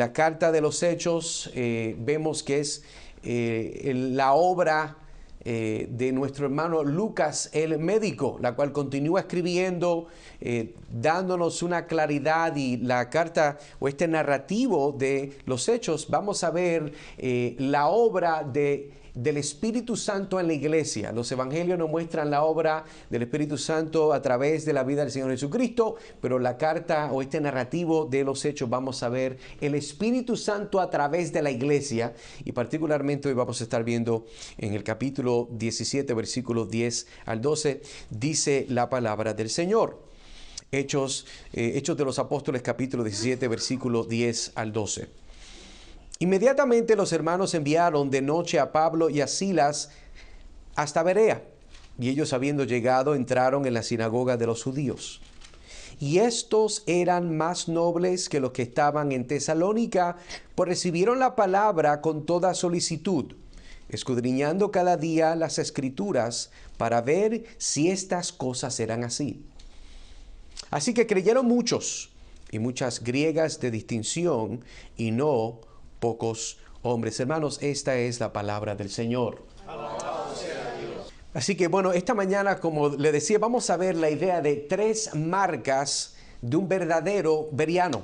la carta de los Hechos vemos que es la obra de nuestro hermano Lucas el médico, la cual continúa escribiendo, dándonos una claridad, y la carta o este narrativo de los Hechos, vamos a ver la obra del Espíritu Santo en la iglesia. Los evangelios nos muestran la obra del Espíritu Santo a través de la vida del Señor Jesucristo, pero la carta o este narrativo de los Hechos vamos a ver el Espíritu Santo a través de la iglesia, y particularmente hoy vamos a estar viendo en el capítulo 17, versículos 10 al 12, dice la palabra del Señor. Hechos de los Apóstoles, capítulo 17, versículos 10 al 12. Inmediatamente los hermanos enviaron de noche a Pablo y a Silas hasta Berea, y ellos, habiendo llegado, entraron en la sinagoga de los judíos. Y estos eran más nobles que los que estaban en Tesalónica, pues recibieron la palabra con toda solicitud, escudriñando cada día las Escrituras para ver si estas cosas eran así. Así que creyeron muchos, y muchas griegas de distinción, y no pocos hombres. Hermanos, esta es la palabra del Señor. Alabado sea Dios. Así que bueno, esta mañana, como le decía, vamos a ver la idea de 3 marcas de un verdadero bereano.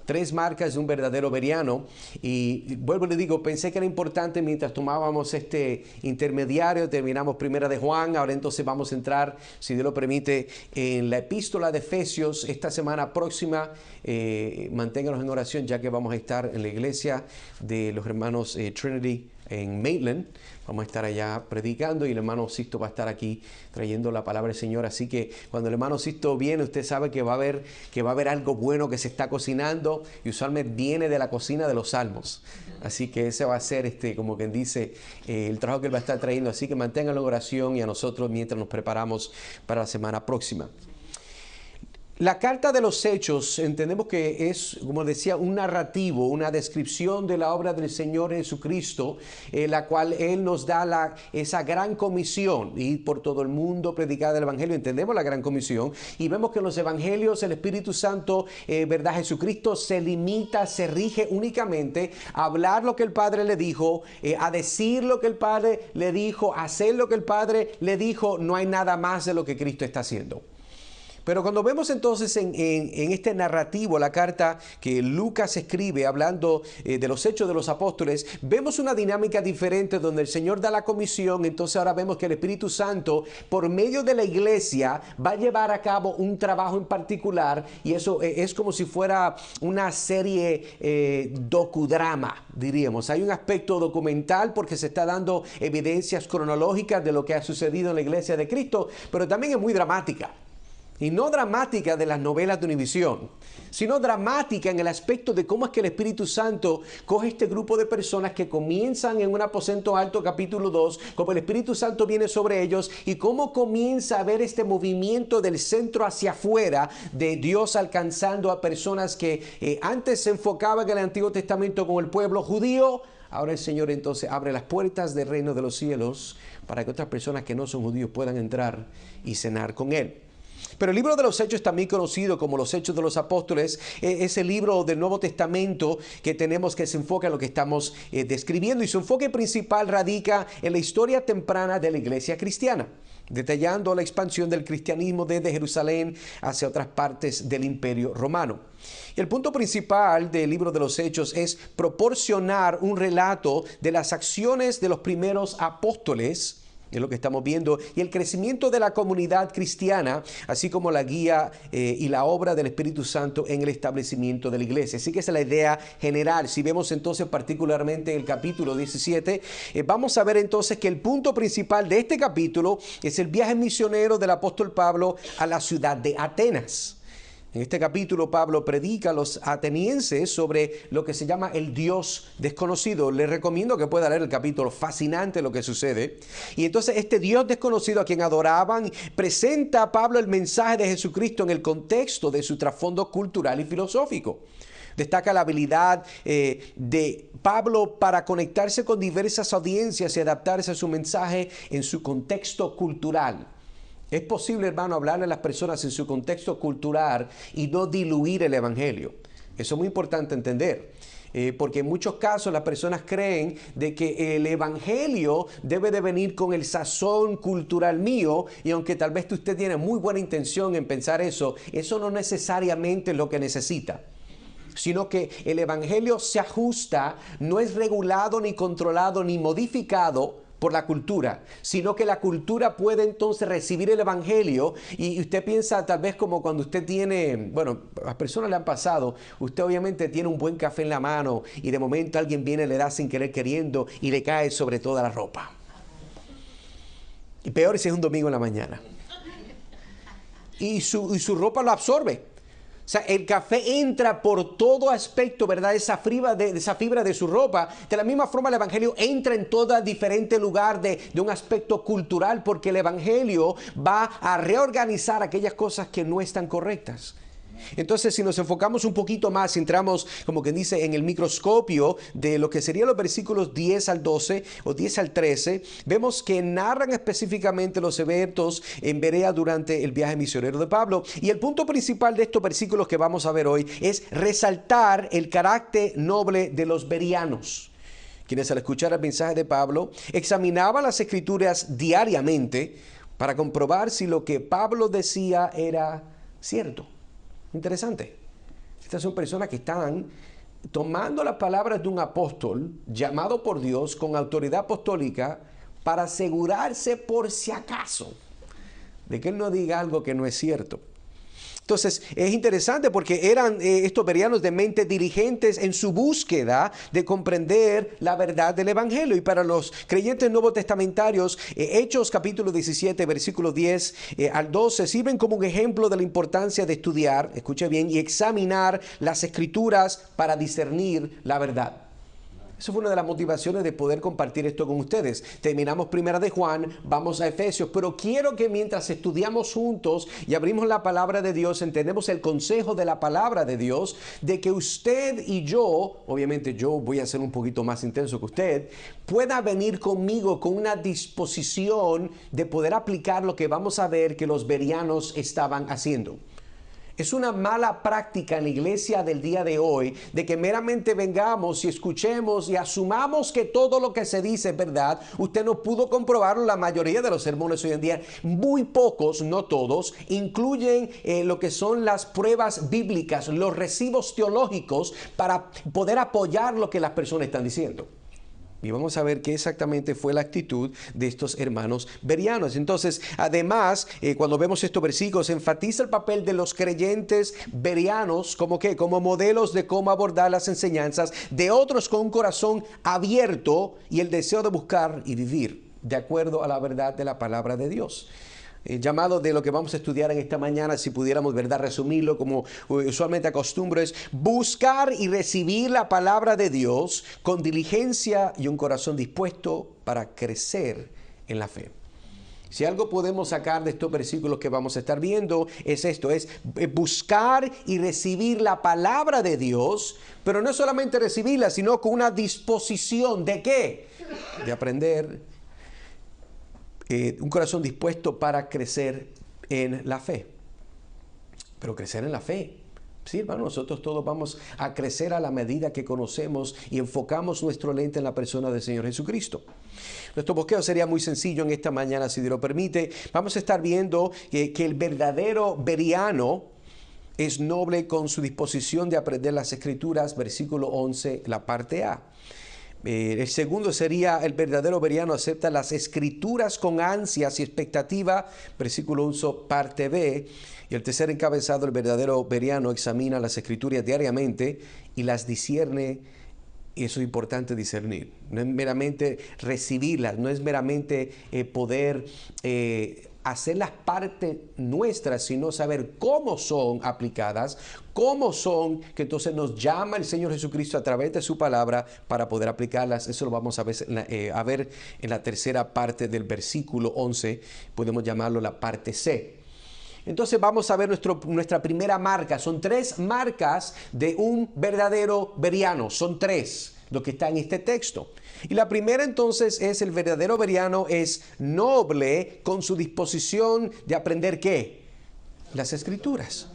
3 marcas de un verdadero bereano. Y vuelvo y le digo, pensé que era importante mientras tomábamos este intermediario, terminamos Primera de Juan, ahora entonces vamos a entrar, si Dios lo permite, en la epístola de Efesios. Esta semana próxima, manténganos en oración, ya que vamos a estar en la iglesia de los hermanos Trinity en Maitland. Vamos a estar allá predicando, y el hermano Sisto va a estar aquí trayendo la palabra del Señor. Así que cuando el hermano Sisto viene, usted sabe que va a haber algo bueno que se está cocinando, y usualmente viene de la cocina de los salmos. Así que ese va a ser, como quien dice, el trabajo que él va a estar trayendo. Así que manténganlo en oración, y a nosotros mientras nos preparamos para la semana próxima. La carta de los Hechos entendemos que es, como decía, un narrativo, una descripción de la obra del Señor Jesucristo, la cual Él nos da esa gran comisión, ir por todo el mundo, predicar el Evangelio. Entendemos la gran comisión, y vemos que en los Evangelios el Espíritu Santo, ¿verdad? Jesucristo se rige únicamente a hablar lo que el Padre le dijo, a decir lo que el Padre le dijo, a hacer lo que el Padre le dijo. No hay nada más de lo que Cristo está haciendo. Pero cuando vemos entonces en este narrativo, la carta que Lucas escribe hablando de los Hechos de los Apóstoles, vemos una dinámica diferente donde el Señor da la comisión. Entonces ahora vemos que el Espíritu Santo, por medio de la iglesia, va a llevar a cabo un trabajo en particular, y eso es como si fuera una serie docudrama, diríamos. Hay un aspecto documental porque se está dando evidencias cronológicas de lo que ha sucedido en la iglesia de Cristo, pero también es muy dramática. Y no dramática de las novelas de Univisión, sino dramática en el aspecto de cómo es que el Espíritu Santo coge este grupo de personas que comienzan en un aposento alto, capítulo 2, como el Espíritu Santo viene sobre ellos, y cómo comienza a ver este movimiento del centro hacia afuera de Dios alcanzando a personas que antes se enfocaban en el Antiguo Testamento con el pueblo judío. Ahora el Señor entonces abre las puertas del reino de los cielos para que otras personas que no son judíos puedan entrar y cenar con Él. Pero el libro de los Hechos, también conocido como los Hechos de los Apóstoles, es el libro del Nuevo Testamento que tenemos, que se enfoca en lo que estamos describiendo, y su enfoque principal radica en la historia temprana de la iglesia cristiana, detallando la expansión del cristianismo desde Jerusalén hacia otras partes del Imperio Romano. El punto principal del libro de los Hechos es proporcionar un relato de las acciones de los primeros apóstoles, es lo que estamos viendo, y el crecimiento de la comunidad cristiana, así como la guía y la obra del Espíritu Santo en el establecimiento de la iglesia. Así que esa es la idea general. Si vemos entonces particularmente el capítulo 17, vamos a ver entonces que el punto principal de este capítulo es el viaje misionero del apóstol Pablo a la ciudad de Atenas. En este capítulo Pablo predica a los atenienses sobre lo que se llama el Dios desconocido. Les recomiendo que pueda leer el capítulo, fascinante lo que sucede. Y entonces este Dios desconocido a quien adoraban, presenta a Pablo el mensaje de Jesucristo en el contexto de su trasfondo cultural y filosófico. Destaca la habilidad de Pablo para conectarse con diversas audiencias y adaptarse a su mensaje en su contexto cultural. Es posible, hermano, hablarle a las personas en su contexto cultural y no diluir el evangelio. Eso es muy importante entender. Porque en muchos casos las personas creen de que el evangelio debe de venir con el sazón cultural mío, y aunque tal vez usted tiene muy buena intención en pensar eso no necesariamente es lo que necesita. Sino que el evangelio se ajusta, no es regulado ni controlado ni modificado por la cultura, sino que la cultura puede entonces recibir el evangelio. Y usted piensa tal vez como cuando usted tiene, bueno, a las personas le han pasado, usted obviamente tiene un buen café en la mano y de momento alguien viene, le da sin querer queriendo y le cae sobre toda la ropa. Y peor si es un domingo en la mañana. Y su ropa lo absorbe. O sea, el café entra por todo aspecto, ¿verdad? Esa fibra de su ropa. De la misma forma, el evangelio entra en todo diferente lugar de un aspecto cultural, porque el evangelio va a reorganizar aquellas cosas que no están correctas. Entonces, si nos enfocamos un poquito más, entramos, como quien dice, en el microscopio de lo que serían los versículos 10 al 12 o 10 al 13, vemos que narran específicamente los eventos en Berea durante el viaje misionero de Pablo. Y el punto principal de estos versículos que vamos a ver hoy es resaltar el carácter noble de los bereanos, quienes al escuchar el mensaje de Pablo examinaban las escrituras diariamente para comprobar si lo que Pablo decía era cierto. Interesante. Estas son personas que están tomando las palabras de un apóstol llamado por Dios con autoridad apostólica para asegurarse por si acaso de que él no diga algo que no es cierto. Entonces, es interesante porque eran estos bereanos de mente diligentes en su búsqueda de comprender la verdad del evangelio. Y para los creyentes nuevos testamentarios, Hechos capítulo 17, versículos 10 al 12, sirven como un ejemplo de la importancia de estudiar, escuche bien, y examinar las escrituras para discernir la verdad. Eso fue una de las motivaciones de poder compartir esto con ustedes. Terminamos Primera de Juan, vamos a Efesios, pero quiero que mientras estudiamos juntos y abrimos la palabra de Dios, entendemos el consejo de la palabra de Dios, de que usted y yo, obviamente yo voy a ser un poquito más intenso que usted, pueda venir conmigo con una disposición de poder aplicar lo que vamos a ver que los bereanos estaban haciendo. Es una mala práctica en la iglesia del día de hoy de que meramente vengamos y escuchemos y asumamos que todo lo que se dice es verdad. Usted no pudo comprobarlo. La mayoría de los sermones hoy en día, muy pocos, no todos, incluyen lo que son las pruebas bíblicas, los recibos teológicos para poder apoyar lo que las personas están diciendo. Y vamos a ver qué exactamente fue la actitud de estos hermanos bereanos. Entonces, además, cuando vemos estos versículos, enfatiza el papel de los creyentes bereanos como ¿qué? Como modelos de cómo abordar las enseñanzas de otros con un corazón abierto y el deseo de buscar y vivir de acuerdo a la verdad de la palabra de Dios. Llamado de lo que vamos a estudiar en esta mañana, si pudiéramos, ¿verdad?, resumirlo como usualmente acostumbro, es buscar y recibir la palabra de Dios con diligencia y un corazón dispuesto para crecer en la fe. Si algo podemos sacar de estos versículos que vamos a estar viendo es esto, es buscar y recibir la palabra de Dios, pero no solamente recibirla, sino con una disposición ¿de qué? De aprender. Un corazón dispuesto para crecer en la fe. Pero crecer en la fe. Sí, hermano, nosotros todos vamos a crecer a la medida que conocemos y enfocamos nuestro lente en la persona del Señor Jesucristo. Nuestro bosqueo sería muy sencillo en esta mañana, si Dios lo permite. Vamos a estar viendo que el verdadero bereano es noble con su disposición de aprender las Escrituras, versículo 11, la parte A. El segundo sería el verdadero bereano acepta las escrituras con ansias y expectativa, versículo 11, parte B. Y el tercer encabezado, el verdadero bereano examina las escrituras diariamente y las discierne. Y eso es importante discernir. No es meramente recibirlas, no es meramente poder hacerlas parte nuestras, sino saber cómo son aplicadas, cómo son, que entonces nos llama el Señor Jesucristo a través de su palabra para poder aplicarlas. Eso lo vamos a ver en la tercera parte del versículo 11, podemos llamarlo la parte C. Entonces vamos a ver nuestra primera marca. Son 3 marcas de un verdadero bereano. Son 3 lo que está en este texto. Y la primera entonces es el verdadero bereano es noble con su disposición de aprender ¿qué? Las Escrituras.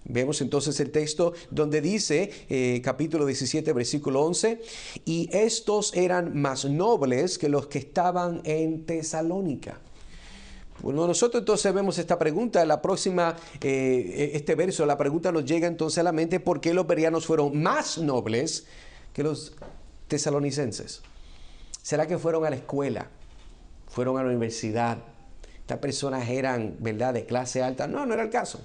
Vemos entonces el texto donde dice, capítulo 17, versículo 11, y estos eran más nobles que los que estaban en Tesalónica. Bueno, nosotros entonces vemos esta pregunta, la próxima, este verso, la pregunta nos llega entonces a la mente, ¿por qué los bereanos fueron más nobles que los tesalonicenses? ¿Será que fueron a la escuela? ¿Fueron a la universidad? ¿Estas personas eran, verdad, de clase alta? No, no era el caso.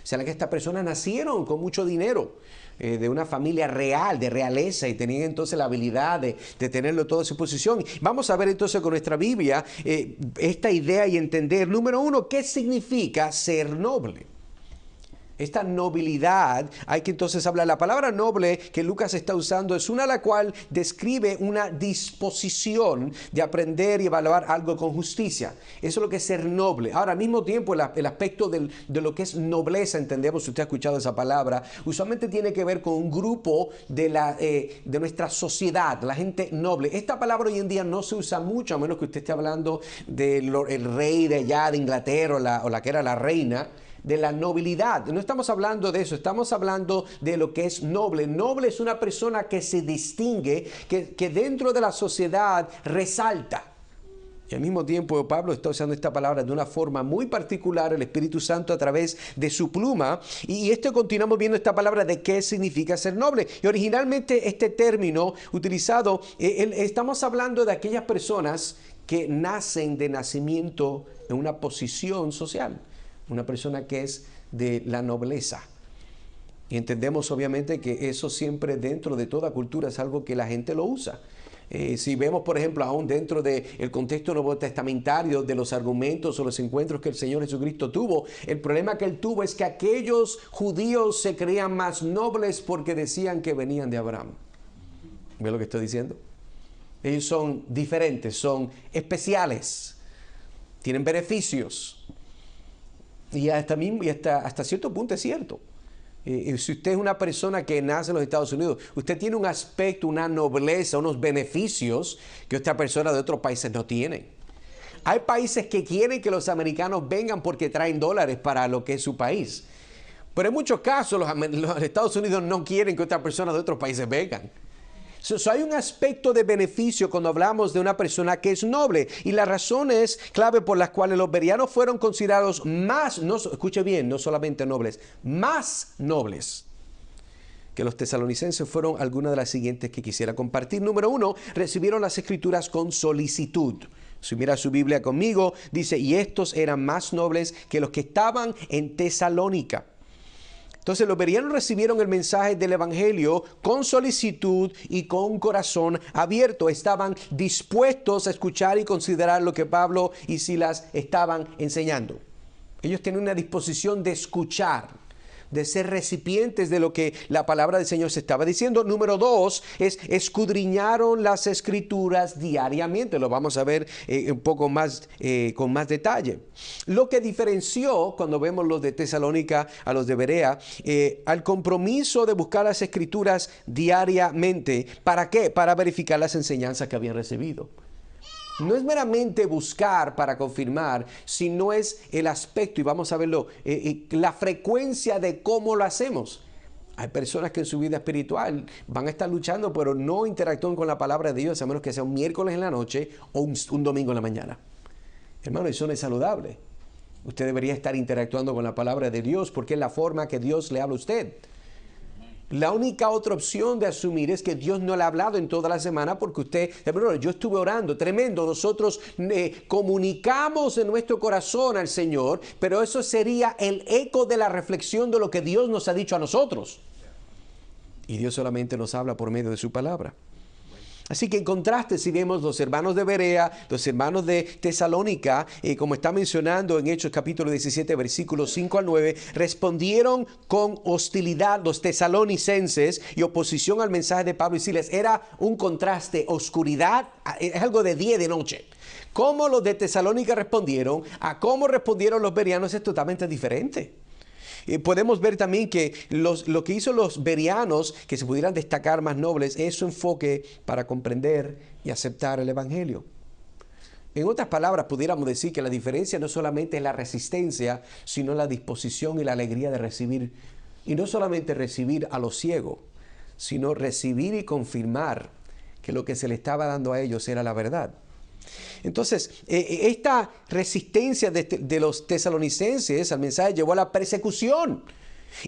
¿Será que estas personas nacieron con mucho dinero, de una familia real, de realeza, y tenían entonces la habilidad de tenerlo todo a su posición? Vamos a ver entonces con nuestra Biblia esta idea y entender, número uno, ¿qué significa ser noble? Esta nobilidad, hay que entonces hablar. La palabra noble que Lucas está usando es una la cual describe una disposición de aprender y evaluar algo con justicia. Eso es lo que es ser noble. Ahora, al mismo tiempo, el aspecto de lo que es nobleza, entendemos, si usted ha escuchado esa palabra, usualmente tiene que ver con un grupo de nuestra sociedad, la gente noble. Esta palabra hoy en día no se usa mucho, a menos que usted esté hablando del rey de allá de Inglaterra o la que era la reina, de la nobilidad. No estamos hablando de eso, estamos hablando de lo que es noble. Noble es una persona que se distingue, que dentro de la sociedad resalta. Y al mismo tiempo Pablo está usando esta palabra de una forma muy particular, el Espíritu Santo a través de su pluma. Y esto continuamos viendo esta palabra de qué significa ser noble. Y originalmente este término utilizado, estamos hablando de aquellas personas que nacen de nacimiento en una posición social. Una persona que es de la nobleza. Y entendemos obviamente que eso siempre dentro de toda cultura es algo que la gente lo usa. Si vemos, por ejemplo, aún dentro del contexto nuevo testamentario de los argumentos o los encuentros que el Señor Jesucristo tuvo, el problema que Él tuvo es que aquellos judíos se creían más nobles porque decían que venían de Abraham. ¿Ve lo que estoy diciendo? Ellos son diferentes, son especiales, tienen beneficios. Y hasta cierto punto es cierto. Si usted es una persona que nace en los Estados Unidos, usted tiene un aspecto, una nobleza, unos beneficios que otra persona de otros países no tiene. Hay países que quieren que los americanos vengan porque traen dólares para lo que es su país. Pero en muchos casos los Estados Unidos no quieren que otras personas de otros países vengan. Hay un aspecto de beneficio cuando hablamos de una persona que es noble, y las razones clave por las cuales los bereanos fueron considerados más, escuche bien, no solamente nobles, más nobles que los tesalonicenses fueron algunas de las siguientes que quisiera compartir. Número uno, recibieron las escrituras con solicitud. Si mira su Biblia conmigo, dice, y estos eran más nobles que los que estaban en Tesalónica. Entonces los bereanos recibieron el mensaje del Evangelio con solicitud y con corazón abierto. Estaban dispuestos a escuchar y considerar lo que Pablo y Silas estaban enseñando. Ellos tenían una disposición de escuchar, de ser recipientes de lo que la palabra del Señor se estaba diciendo. Número dos, escudriñaron las Escrituras diariamente. Lo vamos a ver un poco más, con más detalle. Lo que diferenció, cuando vemos los de Tesalónica a los de Berea, al compromiso de buscar las Escrituras diariamente. ¿Para qué? Para verificar las enseñanzas que habían recibido. No es meramente buscar para confirmar, sino es el aspecto, y vamos a verlo, la frecuencia de cómo lo hacemos. Hay personas que en su vida espiritual van a estar luchando, pero no interactúan con la palabra de Dios, a menos que sea un miércoles en la noche o un domingo en la mañana. Hermano, eso no es saludable. Usted debería estar interactuando con la palabra de Dios porque es la forma que Dios le habla a usted. La única otra opción de asumir es que Dios no le ha hablado en toda la semana porque usted, bueno, yo estuve orando, tremendo, nosotros comunicamos en nuestro corazón al Señor, pero eso sería el eco de la reflexión de lo que Dios nos ha dicho a nosotros. Y Dios solamente nos habla por medio de su palabra. Así que en contraste, si vemos los hermanos de Berea, los hermanos de Tesalónica, como está mencionando en Hechos capítulo 17, versículos 5 al 9, respondieron con hostilidad los tesalonicenses y oposición al mensaje de Pablo y Silas. Era un contraste, oscuridad, es algo de día y de noche. Cómo los de Tesalónica respondieron a cómo respondieron los bereanos es totalmente diferente. Podemos ver también que lo que hizo los bereanos, que se pudieran destacar más nobles, es su enfoque para comprender y aceptar el Evangelio. En otras palabras, pudiéramos decir que la diferencia no solamente es la resistencia, sino la disposición y la alegría de recibir Y no solamente recibir a los ciegos, sino recibir y confirmar que lo que se le estaba dando a ellos era la verdad. Entonces, esta resistencia de los tesalonicenses al mensaje llevó a la persecución.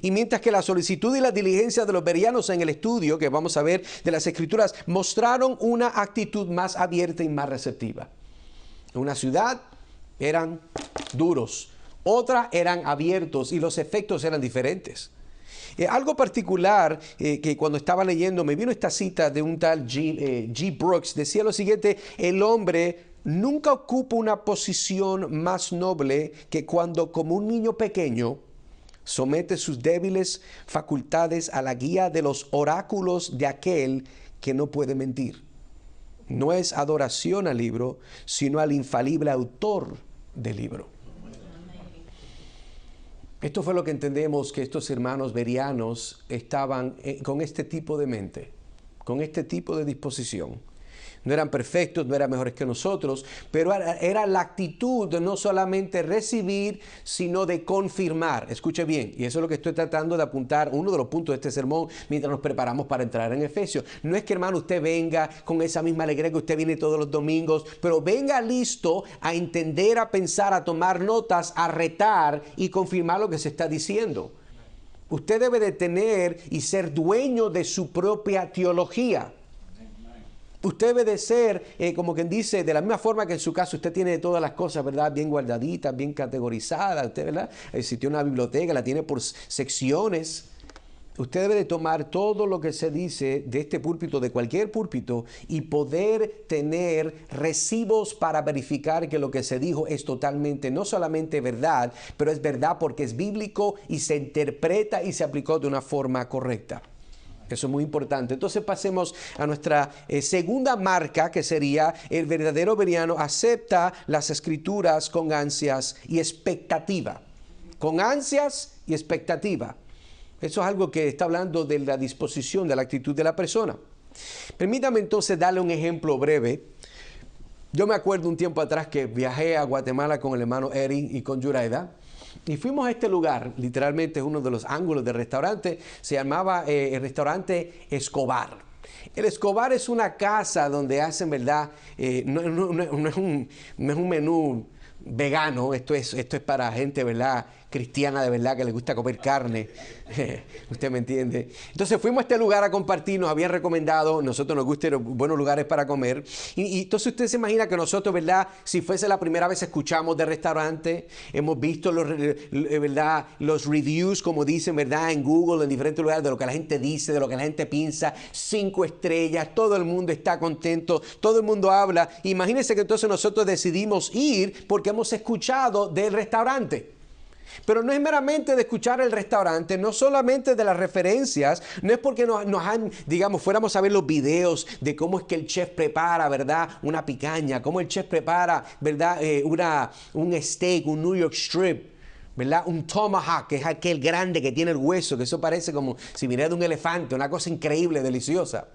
Y mientras que la solicitud y la diligencia de los bereanos en el estudio, que vamos a ver de las Escrituras, mostraron una actitud más abierta y más receptiva. En una ciudad eran duros, otra eran abiertos y los efectos eran diferentes. Algo particular que cuando estaba leyendo me vino esta cita de un tal G. Brooks. Decía lo siguiente: el hombre nunca ocupa una posición más noble que cuando, como un niño pequeño, somete sus débiles facultades a la guía de los oráculos de aquel que no puede mentir. No es adoración al libro, sino al infalible autor del libro. Esto fue lo que entendemos que estos hermanos bereanos estaban con este tipo de mente, con este tipo de disposición. No eran perfectos, no eran mejores que nosotros, pero era la actitud de no solamente recibir, sino de confirmar. Escuche bien, y eso es lo que estoy tratando de apuntar, uno de los puntos de este sermón, mientras nos preparamos para entrar en Efesios. No es que, hermano, usted venga con esa misma alegría que usted viene todos los domingos, pero venga listo a entender, a pensar, a tomar notas, a retar y confirmar lo que se está diciendo. Usted debe de tener y ser dueño de su propia teología. Usted debe de ser, como quien dice, de la misma forma que en su caso usted tiene todas las cosas, ¿verdad? Bien guardaditas, bien categorizadas, usted, ¿verdad? Si tiene una biblioteca, la tiene por secciones. Usted debe de tomar todo lo que se dice de este púlpito, de cualquier púlpito, y poder tener recibos para verificar que lo que se dijo es totalmente, no solamente verdad, pero es verdad porque es bíblico y se interpreta y se aplicó de una forma correcta. Eso es muy importante. Entonces pasemos a nuestra segunda marca, que sería: el verdadero bereano acepta las Escrituras con ansias y expectativa. Con ansias y expectativa. Eso es algo que está hablando de la disposición, de la actitud de la persona. Permítame entonces darle un ejemplo breve. Yo me acuerdo un tiempo atrás que viajé a Guatemala con el hermano Eri y con Yuraida. Y fuimos a este lugar, literalmente es uno de los ángulos del restaurante, se llamaba el restaurante Escobar. El Escobar es una casa donde hacen, ¿verdad? No es un menú vegano, esto es para gente, ¿verdad?, cristiana de verdad, que le gusta comer carne. Usted me entiende. Entonces fuimos a este lugar a compartir, nos habían recomendado, nosotros nos gustan buenos lugares para comer. Y entonces usted se imagina que nosotros, ¿verdad?, si fuese la primera vez escuchamos del restaurante, hemos visto ¿verdad?, los reviews, como dicen, ¿verdad?, en Google, en diferentes lugares, de lo que la gente dice, de lo que la gente piensa, 5 estrellas, todo el mundo está contento, todo el mundo habla. Imagínense que entonces nosotros decidimos ir porque hemos escuchado del restaurante. Pero no es meramente de escuchar el restaurante, no solamente de las referencias, no es porque nos han, digamos, fuéramos a ver los videos de cómo es que el chef prepara, ¿verdad?, una picaña, cómo el chef prepara, ¿verdad?, un steak, un New York strip, ¿verdad?, un tomahawk, que es aquel grande que tiene el hueso, que eso parece como si viniera de un elefante, una cosa increíble, deliciosa.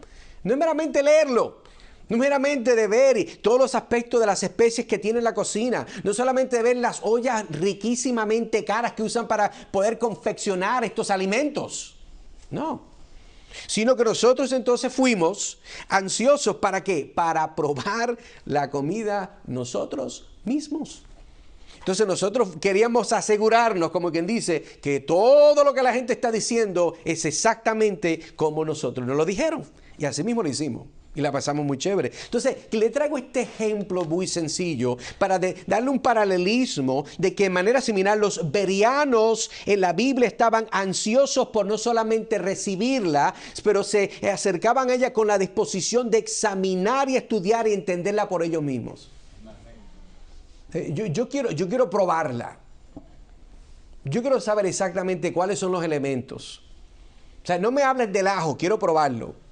No es meramente leerlo. No meramente de ver todos los aspectos de las especies que tiene la cocina. No solamente de ver las ollas riquísimamente caras que usan para poder confeccionar estos alimentos. No. Sino que nosotros entonces fuimos ansiosos, ¿para qué? Para probar la comida nosotros mismos. Entonces nosotros queríamos asegurarnos, como quien dice, que todo lo que la gente está diciendo es exactamente como nosotros nos lo dijeron. Y así mismo lo hicimos. Y la pasamos muy chévere. Entonces, le traigo este ejemplo muy sencillo para darle un paralelismo de que de manera similar los bereanos en la Biblia estaban ansiosos por no solamente recibirla, pero se acercaban a ella con la disposición de examinar y estudiar y entenderla por ellos mismos. Yo quiero probarla. Yo quiero saber exactamente cuáles son los elementos. O sea, no me hables del ajo, quiero probarlo.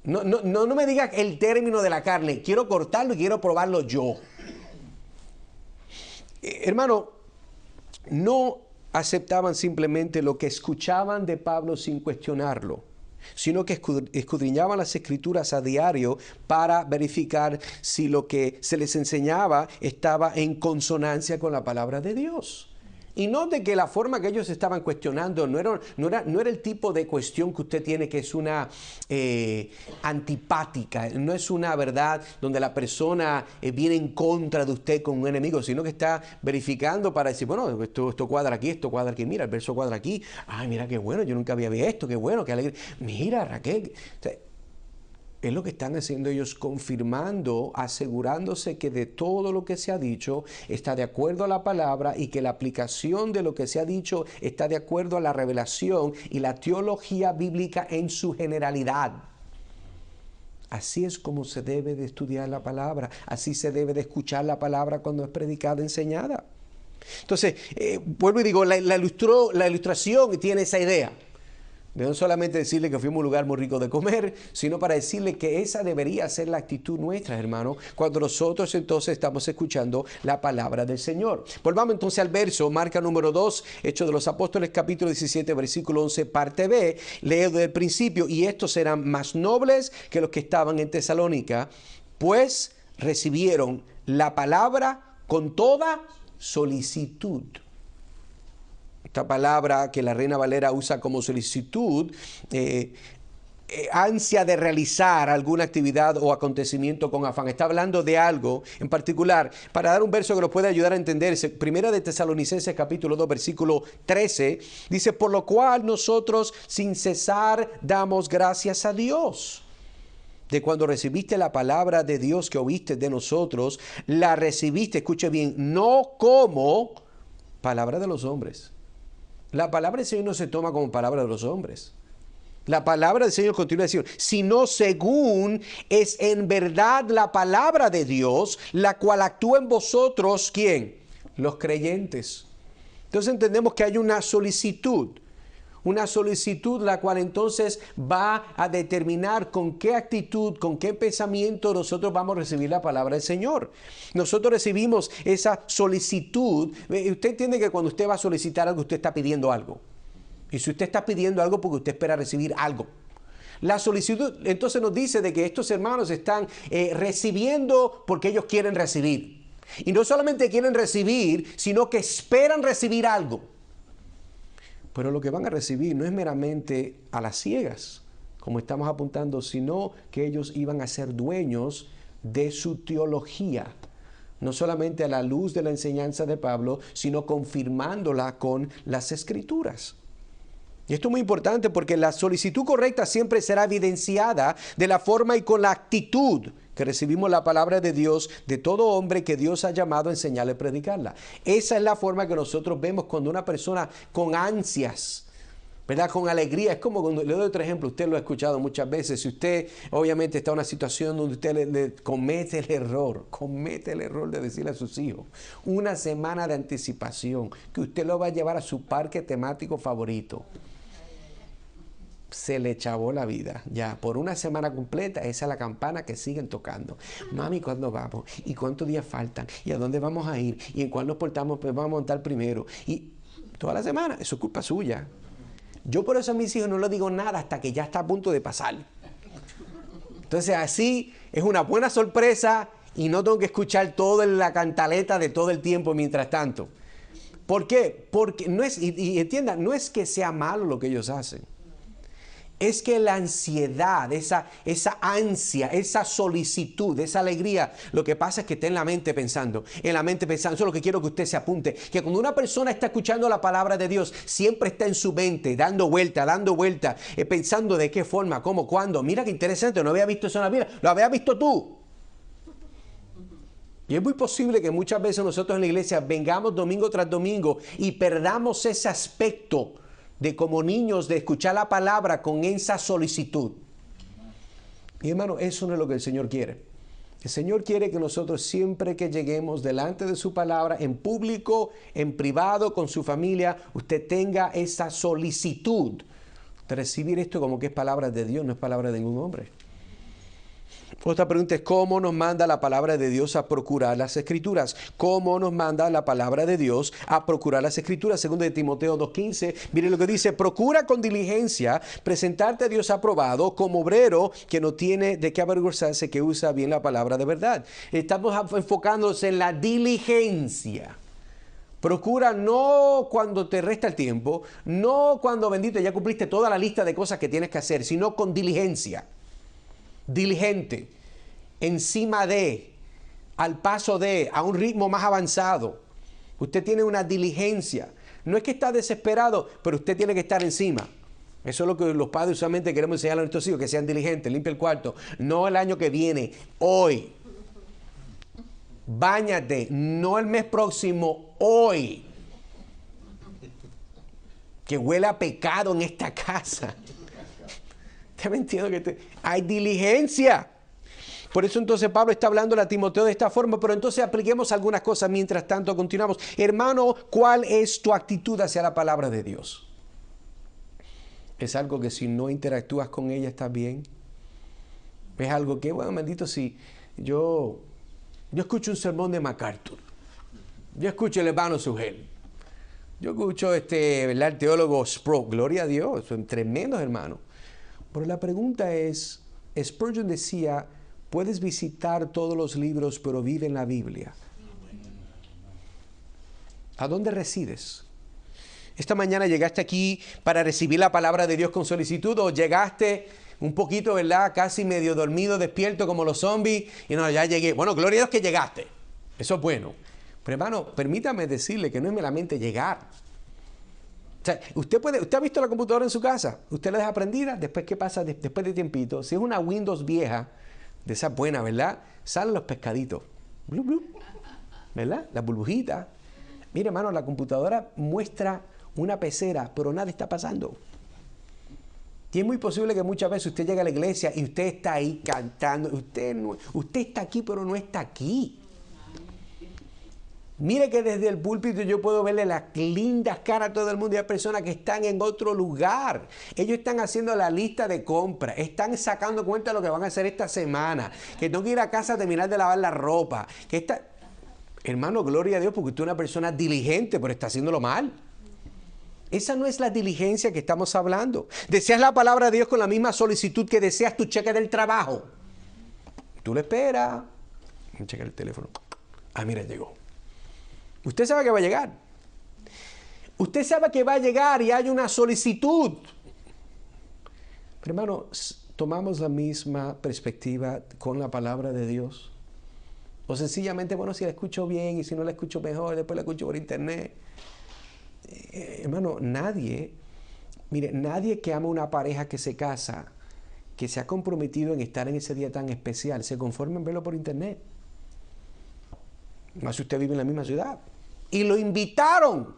No me digas el término de la carne. Quiero cortarlo y quiero probarlo yo. Hermano, no aceptaban simplemente lo que escuchaban de Pablo sin cuestionarlo, sino que escudriñaban las Escrituras a diario para verificar si lo que se les enseñaba estaba en consonancia con la palabra de Dios. Y note que la forma que ellos estaban cuestionando no era el tipo de cuestión que usted tiene que es una antipática, no es una verdad donde la persona viene en contra de usted con un enemigo, sino que está verificando para decir, bueno, esto cuadra aquí, mira, el verso cuadra aquí, ay, mira qué bueno, yo nunca había visto esto, qué bueno, qué alegre, mira Raquel. O sea, es lo que están haciendo ellos, confirmando, asegurándose que de todo lo que se ha dicho está de acuerdo a la palabra y que la aplicación de lo que se ha dicho está de acuerdo a la revelación y la teología bíblica en su generalidad. Así es como se debe de estudiar la palabra, así se debe de escuchar la palabra cuando es predicada, enseñada. Entonces, vuelvo y digo, la ilustración tiene esa idea. De no solamente decirle que fuimos a un lugar muy rico de comer, sino para decirle que esa debería ser la actitud nuestra, hermano, cuando nosotros entonces estamos escuchando la palabra del Señor. Volvamos entonces al verso, marca número 2, Hechos de los Apóstoles, capítulo 17, versículo 11, parte B. Leo desde el principio, y estos eran más nobles que los que estaban en Tesalónica, pues recibieron la palabra con toda solicitud. Esta palabra que la Reina Valera usa como solicitud, ansia de realizar alguna actividad o acontecimiento con afán. Está hablando de algo en particular. Para dar un verso que nos puede ayudar a entenderse, Primera de Tesalonicenses capítulo 2 versículo 13, dice, por lo cual nosotros sin cesar damos gracias a Dios. De cuando recibiste la palabra de Dios que oíste de nosotros, la recibiste, escuche bien, no como palabra de los hombres. La palabra del Señor no se toma como palabra de los hombres. La palabra del Señor continúa diciendo, sino según es en verdad la palabra de Dios, la cual actúa en vosotros, ¿quién? Los creyentes. Entonces entendemos que hay una solicitud la cual entonces va a determinar con qué actitud, con qué pensamiento nosotros vamos a recibir la palabra del Señor. Nosotros recibimos esa solicitud. Usted entiende que cuando usted va a solicitar algo, usted está pidiendo algo. Y si usted está pidiendo algo, porque usted espera recibir algo. La solicitud entonces nos dice de que estos hermanos están recibiendo porque ellos quieren recibir. Y no solamente quieren recibir, sino que esperan recibir algo. Pero lo que van a recibir no es meramente a las ciegas, como estamos apuntando, sino que ellos iban a ser dueños de su teología. No solamente a la luz de la enseñanza de Pablo, sino confirmándola con las Escrituras. Y esto es muy importante porque la solicitud correcta siempre será evidenciada de la forma y con la actitud que recibimos la palabra de Dios de todo hombre que Dios ha llamado a enseñarle a predicarla. Esa es la forma que nosotros vemos cuando una persona con ansias, ¿verdad? Con alegría. Es como cuando, le doy otro ejemplo, usted lo ha escuchado muchas veces. Si usted obviamente está en una situación donde usted le comete el error de decirle a sus hijos una semana de anticipación que usted lo va a llevar a su parque temático favorito. Se le chavó la vida, ya, por una semana completa, esa es la campana que siguen tocando. Mami, ¿cuándo vamos? ¿Y cuántos días faltan? ¿Y a dónde vamos a ir? ¿Y en cuál nos portamos? Pues vamos a montar primero. Y toda la semana, eso es culpa suya. Yo por eso a mis hijos no les digo nada hasta que ya está a punto de pasar. Entonces así es una buena sorpresa y no tengo que escuchar toda la cantaleta de todo el tiempo mientras tanto. ¿Por qué? Porque no es, y entiendan, no es que sea malo lo que ellos hacen. Es que la ansiedad, esa ansia, esa solicitud, esa alegría, lo que pasa es que está en la mente pensando. Eso es lo que quiero que usted se apunte. Que cuando una persona está escuchando la palabra de Dios, siempre está en su mente, dando vuelta, pensando de qué forma, cómo, cuándo. Mira qué interesante, no había visto eso en la Biblia, lo había visto tú. Y es muy posible que muchas veces nosotros en la iglesia vengamos domingo tras domingo y perdamos ese aspecto de como niños, de escuchar la palabra con esa solicitud. Y hermano, eso no es lo que el Señor quiere. El Señor quiere que nosotros siempre que lleguemos delante de su palabra, en público, en privado, con su familia, usted tenga esa solicitud de recibir esto como que es palabra de Dios, no es palabra de ningún hombre. Otra pregunta es, ¿cómo nos manda la palabra de Dios a procurar las Escrituras? ¿Cómo nos manda la palabra de Dios a procurar las Escrituras? Segundo de Timoteo 2:15, mire lo que dice, procura con diligencia presentarte a Dios aprobado como obrero que no tiene de qué avergonzarse, que usa bien la palabra de verdad. Estamos enfocándonos en la diligencia. Procura no cuando te resta el tiempo, no cuando, bendito, ya cumpliste toda la lista de cosas que tienes que hacer, sino con diligencia. Diligente, encima de, al paso de, a un ritmo más avanzado. Usted tiene una diligencia. No es que está desesperado, pero usted tiene que estar encima. Eso es lo que los padres usualmente queremos enseñar a nuestros hijos, que sean diligentes, limpia el cuarto. No el año que viene, hoy. Báñate, no el mes próximo, hoy. Que huele a pecado en esta casa. ¿Te me entiendo que hay diligencia? Por eso entonces Pablo está hablando a Timoteo de esta forma, pero entonces apliquemos algunas cosas mientras tanto continuamos. Hermano, ¿cuál es tu actitud hacia la palabra de Dios? ¿Es algo que si no interactúas con ella está bien? ¿Es algo que, bueno, bendito, si yo escucho un sermón de MacArthur, yo escucho el hermano Sugel, yo escucho ¿verdad? El teólogo Sproul, gloria a Dios, son tremendos hermanos. Pero la pregunta es, Spurgeon decía, puedes visitar todos los libros, pero vive en la Biblia. ¿A dónde resides? Esta mañana llegaste aquí para recibir la palabra de Dios con solicitud, o llegaste un poquito, ¿verdad? Casi medio dormido, despierto como los zombies, y no, ya llegué. Bueno, gloria a Dios que llegaste. Eso es bueno. Pero hermano, permítame decirle que no es meramente llegar. O sea, usted ha visto la computadora en su casa, usted la deja prendida, después ¿qué pasa? Después de tiempito, si es una Windows vieja, de esa buena, ¿verdad? Salen los pescaditos, blup, blup, ¿verdad? Las burbujitas. Mire, hermano, la computadora muestra una pecera, pero nada está pasando. Y es muy posible que muchas veces usted llegue a la iglesia y usted está ahí cantando, usted está aquí, pero no está aquí. Mire que desde el púlpito yo puedo verle las lindas caras a todo el mundo y hay personas que están en otro lugar. Ellos están haciendo la lista de compras, están sacando cuenta de lo que van a hacer esta semana, que tengo que ir a casa a terminar de lavar la ropa. Hermano, gloria a Dios porque usted es una persona diligente, pero está haciéndolo mal. Esa no es la diligencia que estamos hablando. Deseas la palabra de Dios con la misma solicitud que deseas tu cheque del trabajo. Tú le esperas. Checa el teléfono. Ah, mira, llegó. Usted sabe que va a llegar. Usted sabe que va a llegar y hay una solicitud. Pero hermano, ¿tomamos la misma perspectiva con la palabra de Dios? O sencillamente, bueno, si la escucho bien y si no la escucho mejor, después la escucho por internet. Hermano, nadie que ama una pareja que se casa, que se ha comprometido en estar en ese día tan especial, se conforma en verlo por internet. Más si usted vive en la misma ciudad. Y lo invitaron.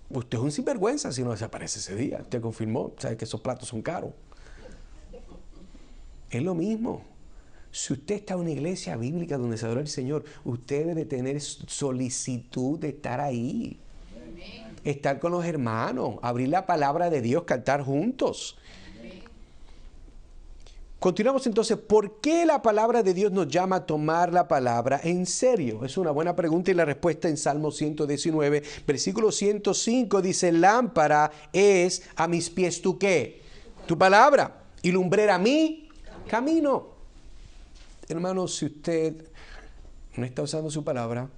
Usted es un sinvergüenza si no desaparece ese día. Usted confirmó, sabe que esos platos son caros. Es lo mismo. Si usted está en una iglesia bíblica donde se adora el Señor, usted debe de tener solicitud de estar ahí. Estar con los hermanos, abrir la palabra de Dios, cantar juntos. Continuamos entonces, ¿por qué la palabra de Dios nos llama a tomar la palabra en serio? Es una buena pregunta y la respuesta en Salmo 119, versículo 105 dice, lámpara es a mis pies tu qué, tu palabra, y lumbrera mi camino. Hermano, si usted no está usando su palabra,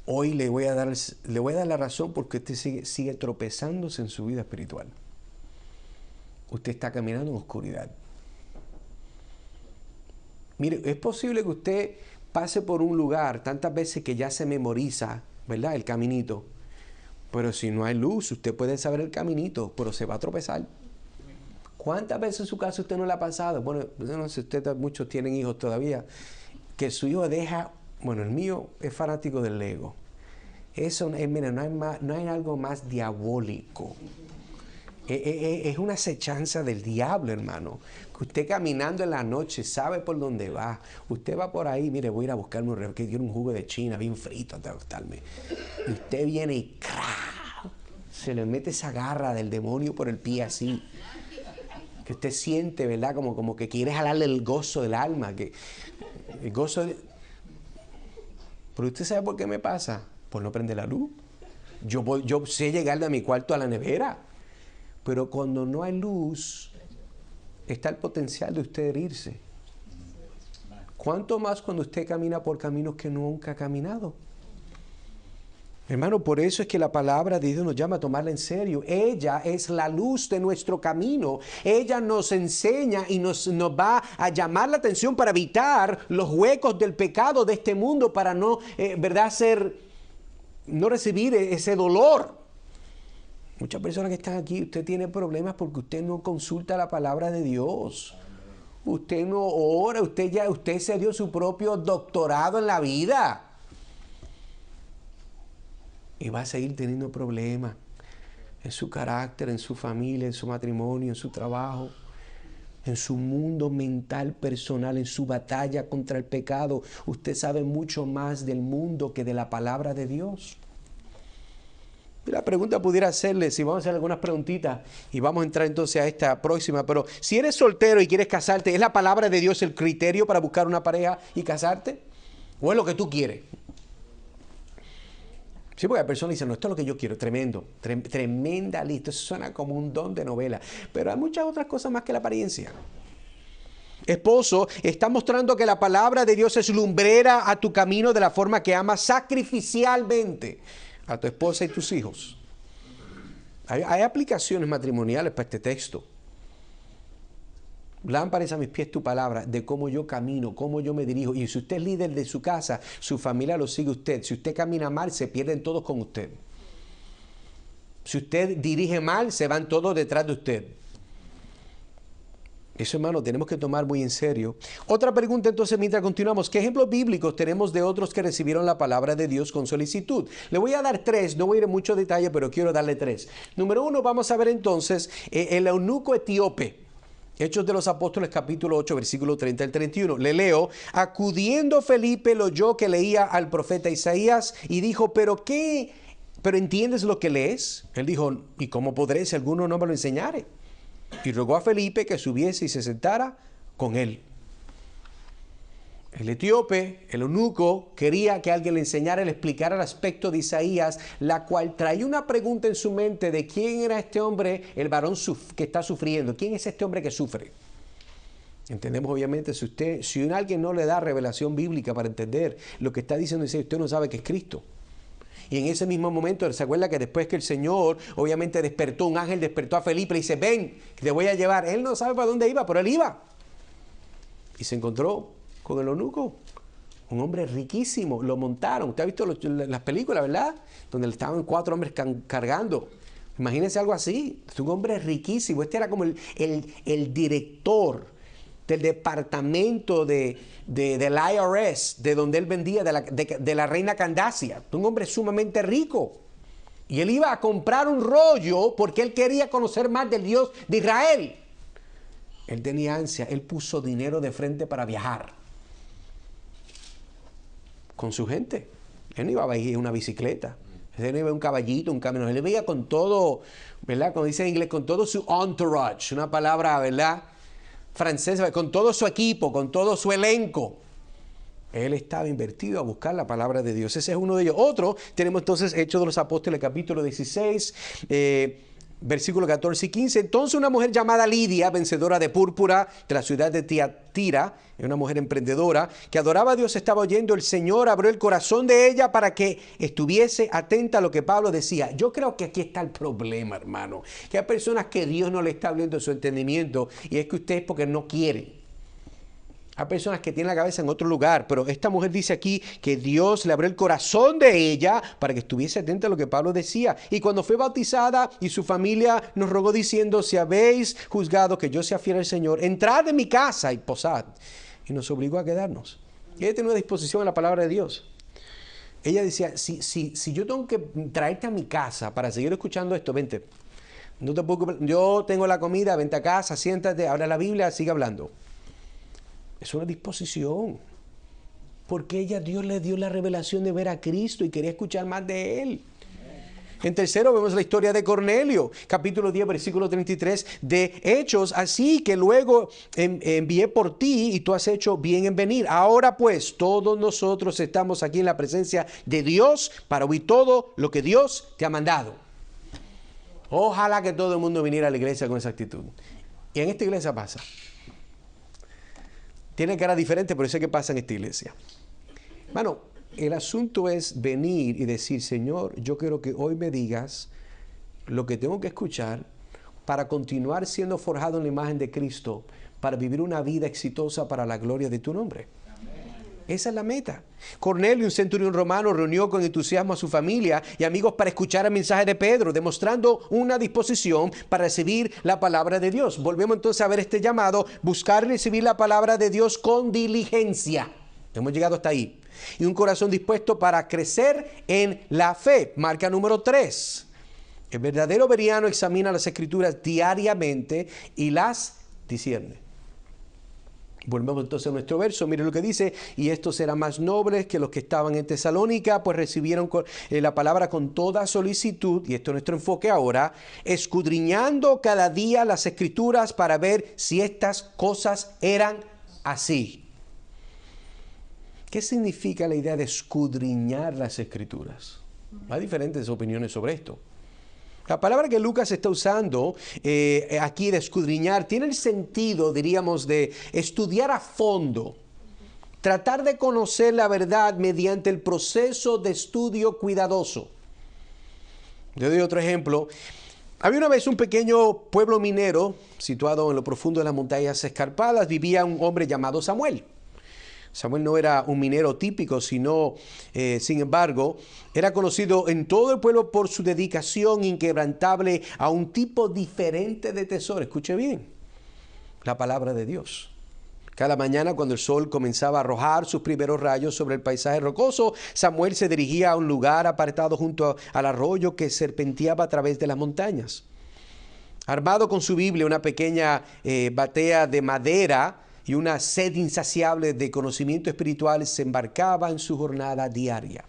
hoy le voy a dar la razón porque usted sigue tropezándose en su vida espiritual. Usted está caminando en oscuridad. Mire, es posible que usted pase por un lugar tantas veces que ya se memoriza, ¿verdad? El caminito. Pero si no hay luz, usted puede saber el caminito, pero se va a tropezar. ¿Cuántas veces en su casa usted no le ha pasado? Bueno, no sé, muchos tienen hijos todavía, que su hijo deja, bueno, el mío es fanático del Lego. Eso, mira, no hay algo más diabólico. Es una acechanza del diablo, hermano. Que usted caminando en la noche sabe por dónde va. Usted va por ahí, mire, voy a ir a buscarme un jugo de China bien frito antes de acostarme. Y usted viene y ¡crack! Se le mete esa garra del demonio por el pie así. Que usted siente, ¿verdad? Como que quiere jalarle el gozo del alma. El gozo de... Pero usted sabe por qué me pasa. Por no prender la luz. Yo sé llegar de mi cuarto a la nevera. Pero cuando no hay luz, está el potencial de usted herirse. ¿Cuánto más cuando usted camina por caminos que nunca ha caminado? Hermano, por eso es que la palabra de Dios nos llama a tomarla en serio. Ella es la luz de nuestro camino. Ella nos enseña y nos va a llamar la atención para evitar los huecos del pecado de este mundo, para no, no recibir ese dolor. Muchas personas que están aquí, usted tiene problemas porque usted no consulta la palabra de Dios. Usted no ora, usted se dio su propio doctorado en la vida. Y va a seguir teniendo problemas en su carácter, en su familia, en su matrimonio, en su trabajo, en su mundo mental personal, en su batalla contra el pecado. Usted sabe mucho más del mundo que de la palabra de Dios. Y la pregunta pudiera hacerle, si vamos a hacer algunas preguntitas y vamos a entrar entonces a esta próxima, pero si eres soltero y quieres casarte, ¿es la palabra de Dios el criterio para buscar una pareja y casarte? ¿O es lo que tú quieres? Sí, porque hay personas que dicen, no, esto es lo que yo quiero, tremendo, tremenda lista, eso suena como un don de novela, pero hay muchas otras cosas más que la apariencia. Esposo, está mostrando que la palabra de Dios es lumbrera a tu camino de la forma que amas sacrificialmente a tu esposa y tus hijos. Hay aplicaciones matrimoniales para este texto. Lámparas a mis pies tu palabra, de cómo yo camino, cómo yo me dirijo. Y si usted es líder de su casa, su familia lo sigue usted. Si usted camina mal, se pierden todos con usted. Si usted dirige mal, se van todos detrás de usted. Eso, hermano, tenemos que tomar muy en serio. Otra pregunta entonces, mientras continuamos. ¿Qué ejemplos bíblicos tenemos de otros que recibieron la palabra de Dios con solicitud? Le voy a dar 3, no voy a ir en mucho detalle, pero quiero darle 3. Número 1, vamos a ver entonces el eunuco etíope. Hechos de los Apóstoles, capítulo 8, versículo 30 al 31. Le leo: acudiendo Felipe lo oyó que leía al profeta Isaías y dijo, ¿pero entiendes lo que lees? Él dijo, ¿y cómo podré si alguno no me lo enseñare? Y rogó a Felipe que subiese y se sentara con él. El etíope, el eunuco, quería que alguien le enseñara, le explicara el aspecto de Isaías, la cual traía una pregunta en su mente de quién era este hombre, el varón que está sufriendo. ¿Quién es este hombre que sufre? Entendemos obviamente, si alguien no le da revelación bíblica para entender lo que está diciendo Isaías, usted no sabe que es Cristo. Y en ese mismo momento, ¿se acuerda que después que el Señor obviamente despertó, un ángel despertó a Felipe y dice, ven, que te voy a llevar? Él no sabe para dónde iba, pero él iba. Y se encontró con el eunuco, un hombre riquísimo. Lo montaron. Usted ha visto las películas, ¿verdad? Donde estaban 4 hombres cargando. Imagínense algo así. Es un hombre riquísimo. Este era como el director del departamento del IRS, de donde él vendía, de la reina Candacia. Un hombre sumamente rico. Y él iba a comprar un rollo porque él quería conocer más del Dios de Israel. Él tenía ansia. Él puso dinero de frente para viajar con su gente. Él no iba a ir en una bicicleta. Él no iba en un caballito, un camino. Él veía con todo, ¿verdad? Como dice en inglés, con todo su entourage. Una palabra, ¿verdad? Francesa, con todo su equipo, con todo su elenco. Él estaba invertido a buscar la palabra de Dios. Ese es uno de ellos. Otro, tenemos entonces Hechos de los Apóstoles, capítulo 16, versículos 14 y 15. Entonces una mujer llamada Lidia, vencedora de púrpura de la ciudad de Tiatira, una mujer emprendedora, que adoraba a Dios, estaba oyendo. El Señor abrió el corazón de ella para que estuviese atenta a lo que Pablo decía. Yo creo que aquí está el problema, hermano. Que hay personas que Dios no le está abriendo su entendimiento y es que usted es porque no quiere. Hay personas que tienen la cabeza en otro lugar, pero esta mujer dice aquí que Dios le abrió el corazón de ella para que estuviese atenta a lo que Pablo decía. Y cuando fue bautizada y su familia nos rogó diciendo, si habéis juzgado que yo sea fiel al Señor, entrad en mi casa y posad. Y nos obligó a quedarnos. Y ella tenía una disposición a la palabra de Dios. Ella decía, si yo tengo que traerte a mi casa para seguir escuchando esto, vente. No te preocupes, yo tengo la comida, vente a casa, siéntate, habla la Biblia, sigue hablando. Es una disposición. Porque Dios le dio la revelación de ver a Cristo y quería escuchar más de Él. En tercero vemos la historia de Cornelio, capítulo 10, versículo 33 de Hechos. Así que luego envié por ti y tú has hecho bien en venir. Ahora pues todos nosotros estamos aquí en la presencia de Dios para oír todo lo que Dios te ha mandado. Ojalá que todo el mundo viniera a la iglesia con esa actitud. Y en esta iglesia pasa. Tiene cara diferente, pero sé que pasa en esta iglesia. Bueno, El asunto es venir y decir, Señor, yo quiero que hoy me digas lo que tengo que escuchar para continuar siendo forjado en la imagen de Cristo, para vivir una vida exitosa para la gloria de tu nombre. Esa es la meta. Cornelio, un centurión romano, reunió con entusiasmo a su familia y amigos para escuchar el mensaje de Pedro, demostrando una disposición para recibir la palabra de Dios. Volvemos entonces a ver este llamado, buscar y recibir la palabra de Dios con diligencia. Hemos llegado hasta ahí. Y un corazón dispuesto para crecer en la fe. Marca número 3. El verdadero bereano examina las Escrituras diariamente y las discierne. Volvemos entonces a nuestro verso, mire lo que dice, y estos eran más nobles que los que estaban en Tesalónica, pues recibieron la palabra con toda solicitud, y esto es nuestro enfoque ahora, escudriñando cada día las Escrituras para ver si estas cosas eran así. ¿Qué significa la idea de escudriñar las Escrituras? Hay diferentes opiniones sobre esto. La palabra que Lucas está usando aquí de escudriñar tiene el sentido, diríamos, de estudiar a fondo, tratar de conocer la verdad mediante el proceso de estudio cuidadoso. Yo doy otro ejemplo. Había una vez un pequeño pueblo minero situado en lo profundo de las montañas escarpadas. Vivía un hombre llamado Samuel. Samuel no era un minero típico, sino, sin embargo, era conocido en todo el pueblo por su dedicación inquebrantable a un tipo diferente de tesoro. Escuche bien, la palabra de Dios. Cada mañana, cuando el sol comenzaba a arrojar sus primeros rayos sobre el paisaje rocoso, Samuel se dirigía a un lugar apartado junto al arroyo que serpenteaba a través de las montañas. Armado con su Biblia, una pequeña batea de madera, y una sed insaciable de conocimiento espiritual, se embarcaba en su jornada diaria.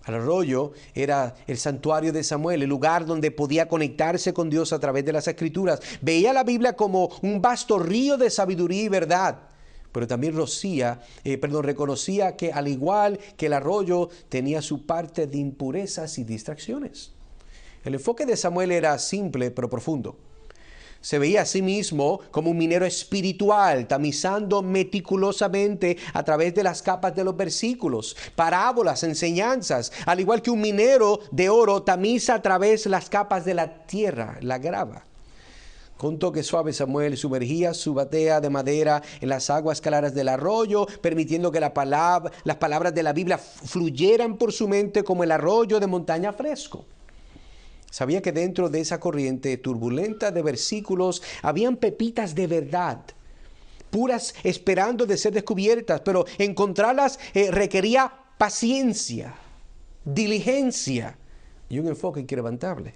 El arroyo era el santuario de Samuel, el lugar donde podía conectarse con Dios a través de las Escrituras. Veía la Biblia como un vasto río de sabiduría y verdad, pero también reconocía que al igual que el arroyo tenía su parte de impurezas y distracciones. El enfoque de Samuel era simple pero profundo. Se veía a sí mismo como un minero espiritual, tamizando meticulosamente a través de las capas de los versículos, parábolas, enseñanzas, al igual que un minero de oro tamiza a través de las capas de la tierra, la grava. Con un toque suave, Samuel sumergía su batea de madera en las aguas claras del arroyo, permitiendo que las palabras de la Biblia fluyeran por su mente como el arroyo de montaña fresco. Sabía que dentro de esa corriente turbulenta de versículos habían pepitas de verdad, puras esperando de ser descubiertas, pero encontrarlas requería paciencia, diligencia y un enfoque inquebrantable.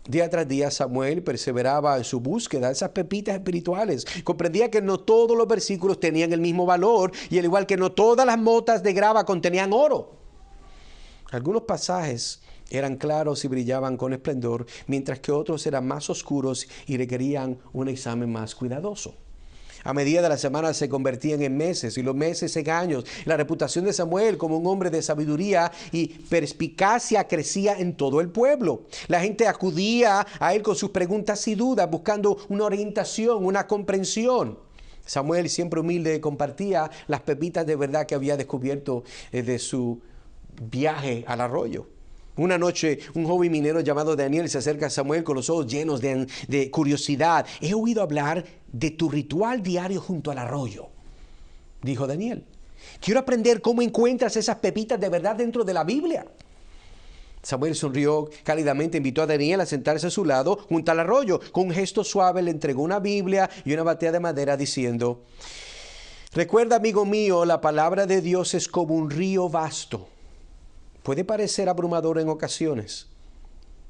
Día tras día Samuel perseveraba en su búsqueda de esas pepitas espirituales. Comprendía que no todos los versículos tenían el mismo valor y al igual que no todas las motas de grava contenían oro. Algunos pasajes eran claros y brillaban con esplendor, mientras que otros eran más oscuros y requerían un examen más cuidadoso. A medida de las semanas se convertían en meses y los meses en años. La reputación de Samuel como un hombre de sabiduría y perspicacia crecía en todo el pueblo. La gente acudía a él con sus preguntas y dudas, buscando una orientación, una comprensión. Samuel, siempre humilde, compartía las pepitas de verdad que había descubierto de su viaje al arroyo. Una noche, un joven minero llamado Daniel se acerca a Samuel con los ojos llenos de curiosidad. He oído hablar de tu ritual diario junto al arroyo, dijo Daniel. Quiero aprender cómo encuentras esas pepitas de verdad dentro de la Biblia. Samuel sonrió cálidamente, invitó a Daniel a sentarse a su lado junto al arroyo. Con un gesto suave le entregó una Biblia y una batea de madera diciendo: recuerda, amigo mío, la palabra de Dios es como un río vasto. Puede parecer abrumador en ocasiones,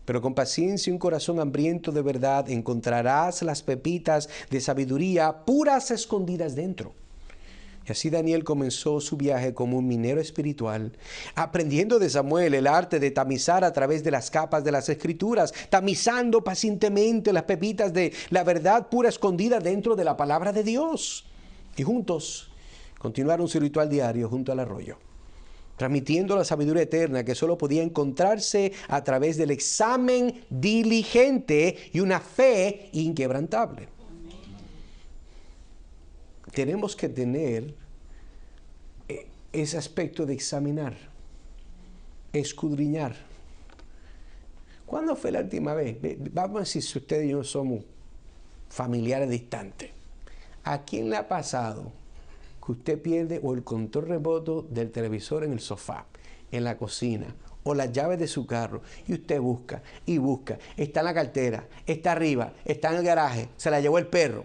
pero con paciencia y un corazón hambriento de verdad encontrarás las pepitas de sabiduría puras escondidas dentro. Y así Daniel comenzó su viaje como un minero espiritual, aprendiendo de Samuel el arte de tamizar a través de las capas de las Escrituras, tamizando pacientemente las pepitas de la verdad pura escondida dentro de la palabra de Dios. Y juntos continuaron su ritual diario junto al arroyo, transmitiendo la sabiduría eterna que solo podía encontrarse a través del examen diligente y una fe inquebrantable. Tenemos que tener ese aspecto de examinar, escudriñar. ¿Cuándo fue la última vez? Vamos a decir si usted y yo somos familiares distantes. ¿A quién le ha pasado que usted pierde o el control remoto del televisor en el sofá, en la cocina, o las llaves de su carro, y usted busca y busca, está en la cartera, está arriba, está en el garaje, se la llevó el perro?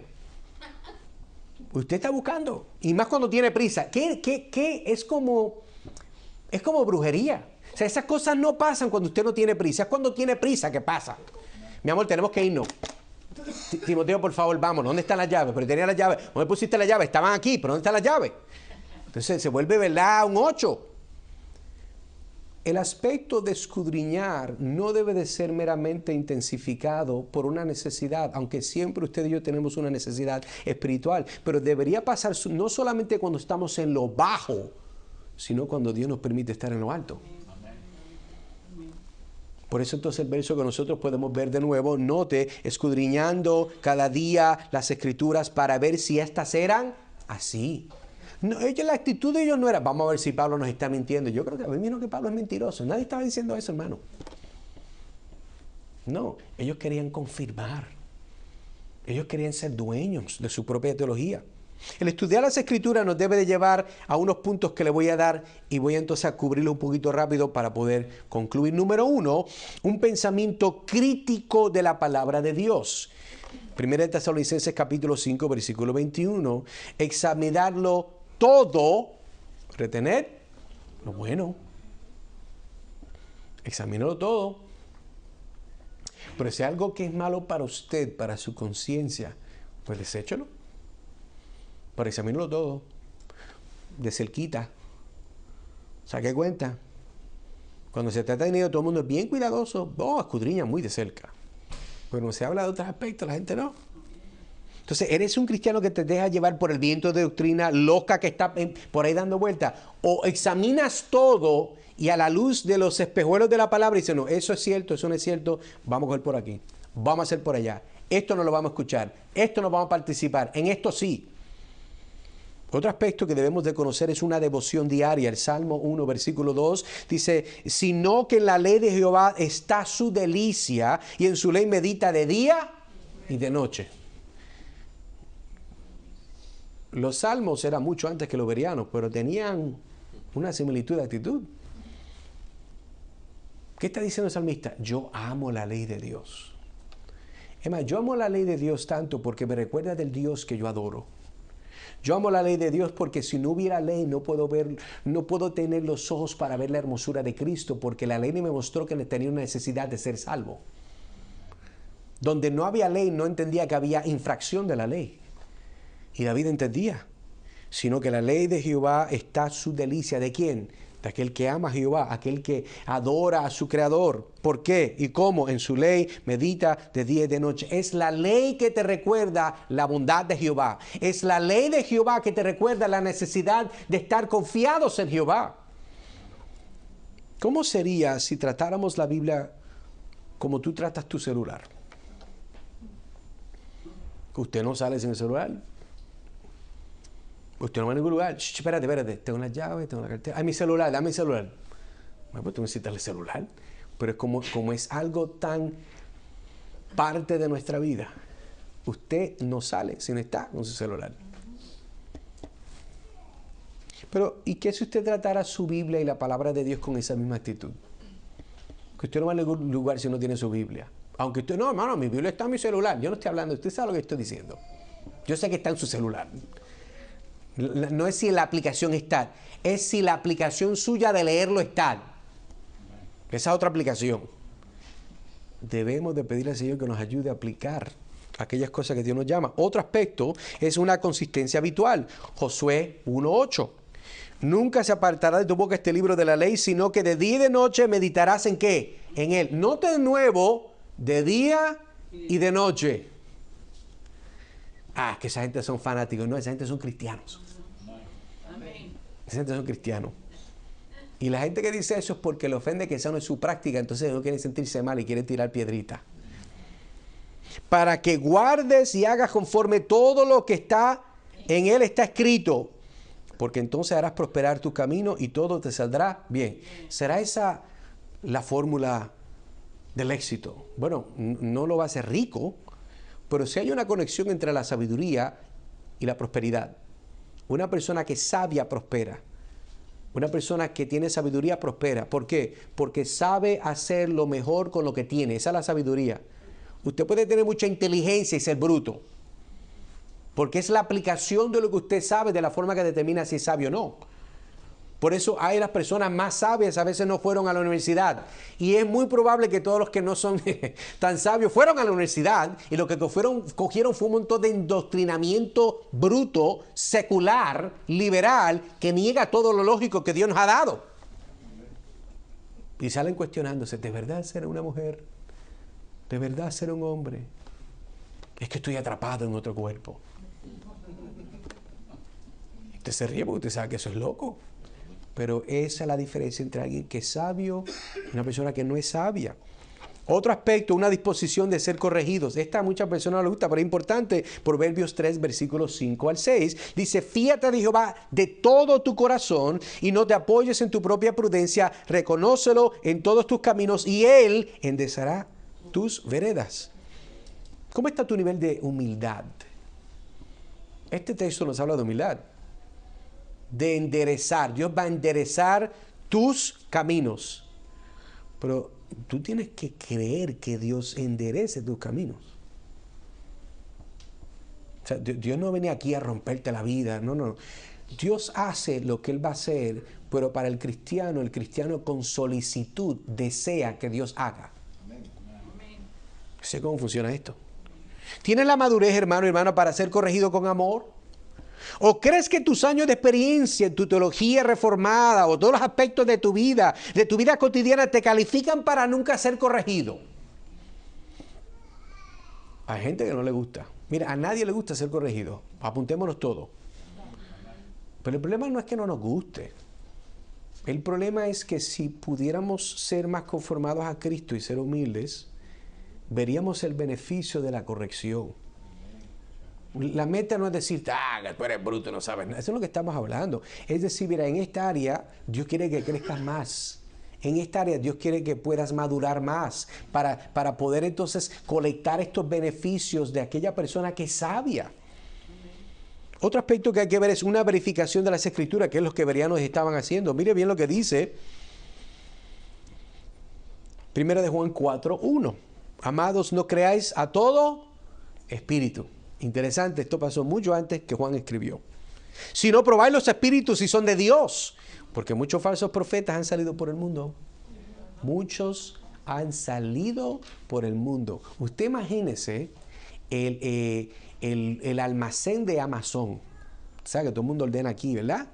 Usted está buscando, y más cuando tiene prisa. ¿Qué? Es como brujería. O sea, esas cosas no pasan cuando usted no tiene prisa, es cuando tiene prisa que pasa. Mi amor, tenemos que irnos. Timoteo, por favor, vámonos. ¿Dónde están las llaves? Pero tenía las llaves. ¿Dónde pusiste las llaves? Estaban aquí, pero ¿dónde están las llaves? Entonces se vuelve, ¿verdad?, un 8. El aspecto de escudriñar no debe de ser meramente intensificado por una necesidad, aunque siempre usted y yo tenemos una necesidad espiritual, pero debería pasar no solamente cuando estamos en lo bajo, sino cuando Dios nos permite estar en lo alto. Por eso entonces el verso que nosotros podemos ver de nuevo, note, escudriñando cada día las Escrituras para ver si éstas eran así. No, la actitud de ellos no era, vamos a ver si Pablo nos está mintiendo. Yo creo que a mí no, que Pablo es mentiroso. Nadie estaba diciendo eso, hermano. No, ellos querían confirmar. Ellos querían ser dueños de su propia teología. El estudiar las Escrituras nos debe de llevar a unos puntos que le voy a dar y voy entonces a cubrirlo un poquito rápido para poder concluir. Número 1, un pensamiento crítico de la palabra de Dios. 1 Tesalonicenses capítulo 5, versículo 21. Examinarlo todo, retener lo bueno. Examínalo todo. Pero si algo que es malo para usted, para su conciencia, pues deséchalo. Pero examínalo todo. De cerquita. Saque cuenta. Cuando se trata de dinero, todo el mundo es bien cuidadoso. Escudriña muy de cerca. Pero no se habla de otros aspectos, la gente no. Entonces, ¿eres un cristiano que te deja llevar por el viento de doctrina loca que está por ahí dando vuelta? ¿O examinas todo y a la luz de los espejuelos de la palabra dices, no, eso es cierto, eso no es cierto, vamos a coger por aquí, vamos a hacer por allá, esto no lo vamos a escuchar, esto no vamos a participar, en esto sí? Otro aspecto que debemos de conocer es una devoción diaria. El Salmo 1, versículo 2 dice, sino que en la ley de Jehová está su delicia y en su ley medita de día y de noche. Los salmos eran mucho antes que los bereanos, pero tenían una similitud de actitud. ¿Qué está diciendo el salmista? Yo amo la ley de Dios. Es más, yo amo la ley de Dios tanto porque me recuerda del Dios que yo adoro. Yo amo la ley de Dios porque si no hubiera ley no puedo tener los ojos para ver la hermosura de Cristo, porque la ley me mostró que tenía una necesidad de ser salvo. Donde no había ley no entendía que había infracción de la ley. Y David entendía, sino que la ley de Jehová está su delicia. ¿De quién? De aquel que ama a Jehová, aquel que adora a su Creador. ¿Por qué? ¿Y cómo? En su ley medita de día y de noche. Es la ley que te recuerda la bondad de Jehová. Es la ley de Jehová que te recuerda la necesidad de estar confiados en Jehová. ¿Cómo sería si tratáramos la Biblia como tú tratas tu celular? Usted no sale sin el celular. Usted no va a ningún lugar. Espérate. Tengo las llaves, tengo la cartera. Ay, mi celular, dame mi celular. Bueno, pues tú necesitas el celular. Pero es como es algo tan parte de nuestra vida. Usted no sale si no está con su celular. Pero, ¿y qué si usted tratara su Biblia y la palabra de Dios con esa misma actitud? Que usted no va a ningún lugar si no tiene su Biblia. Aunque usted, no, hermano, mi Biblia está en mi celular. Yo no estoy hablando, usted sabe lo que estoy diciendo. Yo sé que está en su celular. No es si la aplicación está, es si la aplicación suya de leerlo está. Esa otra aplicación. Debemos de pedirle al Señor que nos ayude a aplicar aquellas cosas que Dios nos llama. Otro aspecto es una consistencia habitual. Josué 1:8. Nunca se apartará de tu boca este libro de la ley, sino que de día y de noche meditarás ¿en qué? En él. Note de nuevo, de día y de noche. Que esa gente son fanáticos. No, esa gente son cristianos. Esa gente son cristianos. Y la gente que dice eso es porque le ofende que esa no es su práctica, entonces no quieren sentirse mal y quieren tirar piedrita. Para que guardes y hagas conforme todo lo que está en él está escrito. porque entonces harás prosperar tu camino y todo te saldrá bien. ¿Será esa la fórmula del éxito? Bueno, no lo va a hacer rico, pero si hay una conexión entre la sabiduría y la prosperidad. Una persona que es sabia prospera. Una persona que tiene sabiduría prospera. ¿Por qué? Porque sabe hacer lo mejor con lo que tiene. Esa es la sabiduría. Usted puede tener mucha inteligencia y ser bruto, porque es la aplicación de lo que usted sabe de la forma que determina si es sabio o no. Por eso hay las personas más sabias a veces no fueron a la universidad. Y es muy probable que todos los que no son tan sabios fueron a la universidad y lo que cogieron fue un montón de indoctrinamiento bruto, secular, liberal, que niega todo lo lógico que Dios nos ha dado. Y salen cuestionándose, ¿de verdad ser una mujer? ¿De verdad ser un hombre? Es que estoy atrapado en otro cuerpo. Usted se ríe porque usted sabe que eso es loco. Pero esa es la diferencia entre alguien que es sabio y una persona que no es sabia. Otro aspecto, una disposición de ser corregidos. Esta a muchas personas no les gusta, pero es importante. Proverbios 3, versículos 5 al 6. Dice, fíate de Jehová de todo tu corazón y no te apoyes en tu propia prudencia. Reconócelo en todos tus caminos y Él enderezará tus veredas. ¿Cómo está tu nivel de humildad? Este texto nos habla de humildad. De enderezar. Dios va a enderezar tus caminos. Pero tú tienes que creer que Dios enderece tus caminos. O sea, Dios no viene aquí a romperte la vida. No, no. Dios hace lo que Él va a hacer, pero para el cristiano con solicitud desea que Dios haga. Sé cómo funciona esto. ¿Tienes la madurez, hermano y hermana, para ser corregido con amor? ¿O crees que tus años de experiencia en tu teología reformada o todos los aspectos de tu vida cotidiana te califican para nunca ser corregido? Hay gente que no le gusta. Mira, a nadie le gusta ser corregido. Apuntémonos todos. Pero el problema no es que no nos guste. El problema es que si pudiéramos ser más conformados a Cristo y ser humildes, veríamos el beneficio de la corrección. La meta no es decir, que tú eres bruto, no sabes nada. Eso es lo que estamos hablando. Es decir, mira, en esta área Dios quiere que crezcas más. En esta área Dios quiere que puedas madurar más para poder entonces colectar estos beneficios de aquella persona que es sabia. Otro aspecto que hay que ver es una verificación de las Escrituras, que es lo que bereanos estaban haciendo. Mire bien lo que dice 1 de Juan 4:1. Amados, no creáis a todo espíritu. Interesante, esto pasó mucho antes que Juan escribió. Si no probáis los espíritus si son de Dios, porque muchos falsos profetas han salido por el mundo. Muchos han salido por el mundo. Usted imagínese el almacén de Amazon. O sea, que todo el mundo ordena aquí, ¿verdad?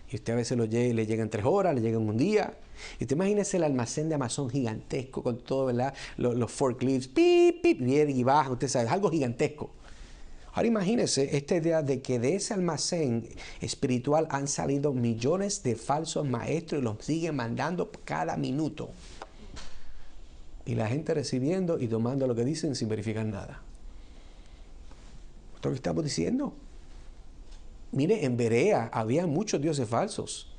Y usted a veces le llegan 3 horas, le llegan un día. Y usted imagínese el almacén de Amazon gigantesco con todo, ¿verdad? Los forklifts, pip, pip, viene y baja, usted sabe, es algo gigantesco. Ahora imagínese esta idea de que de ese almacén espiritual han salido millones de falsos maestros y los siguen mandando cada minuto. Y la gente recibiendo y tomando lo que dicen sin verificar nada. ¿Esto es lo que estamos diciendo? Mire, en Berea había muchos dioses falsos.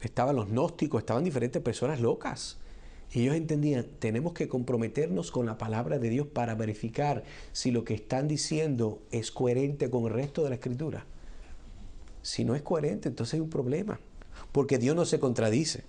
Estaban los gnósticos, estaban diferentes personas locas. Y ellos entendían, tenemos que comprometernos con la palabra de Dios para verificar si lo que están diciendo es coherente con el resto de la Escritura. Si no es coherente, entonces hay un problema, porque Dios no se contradice.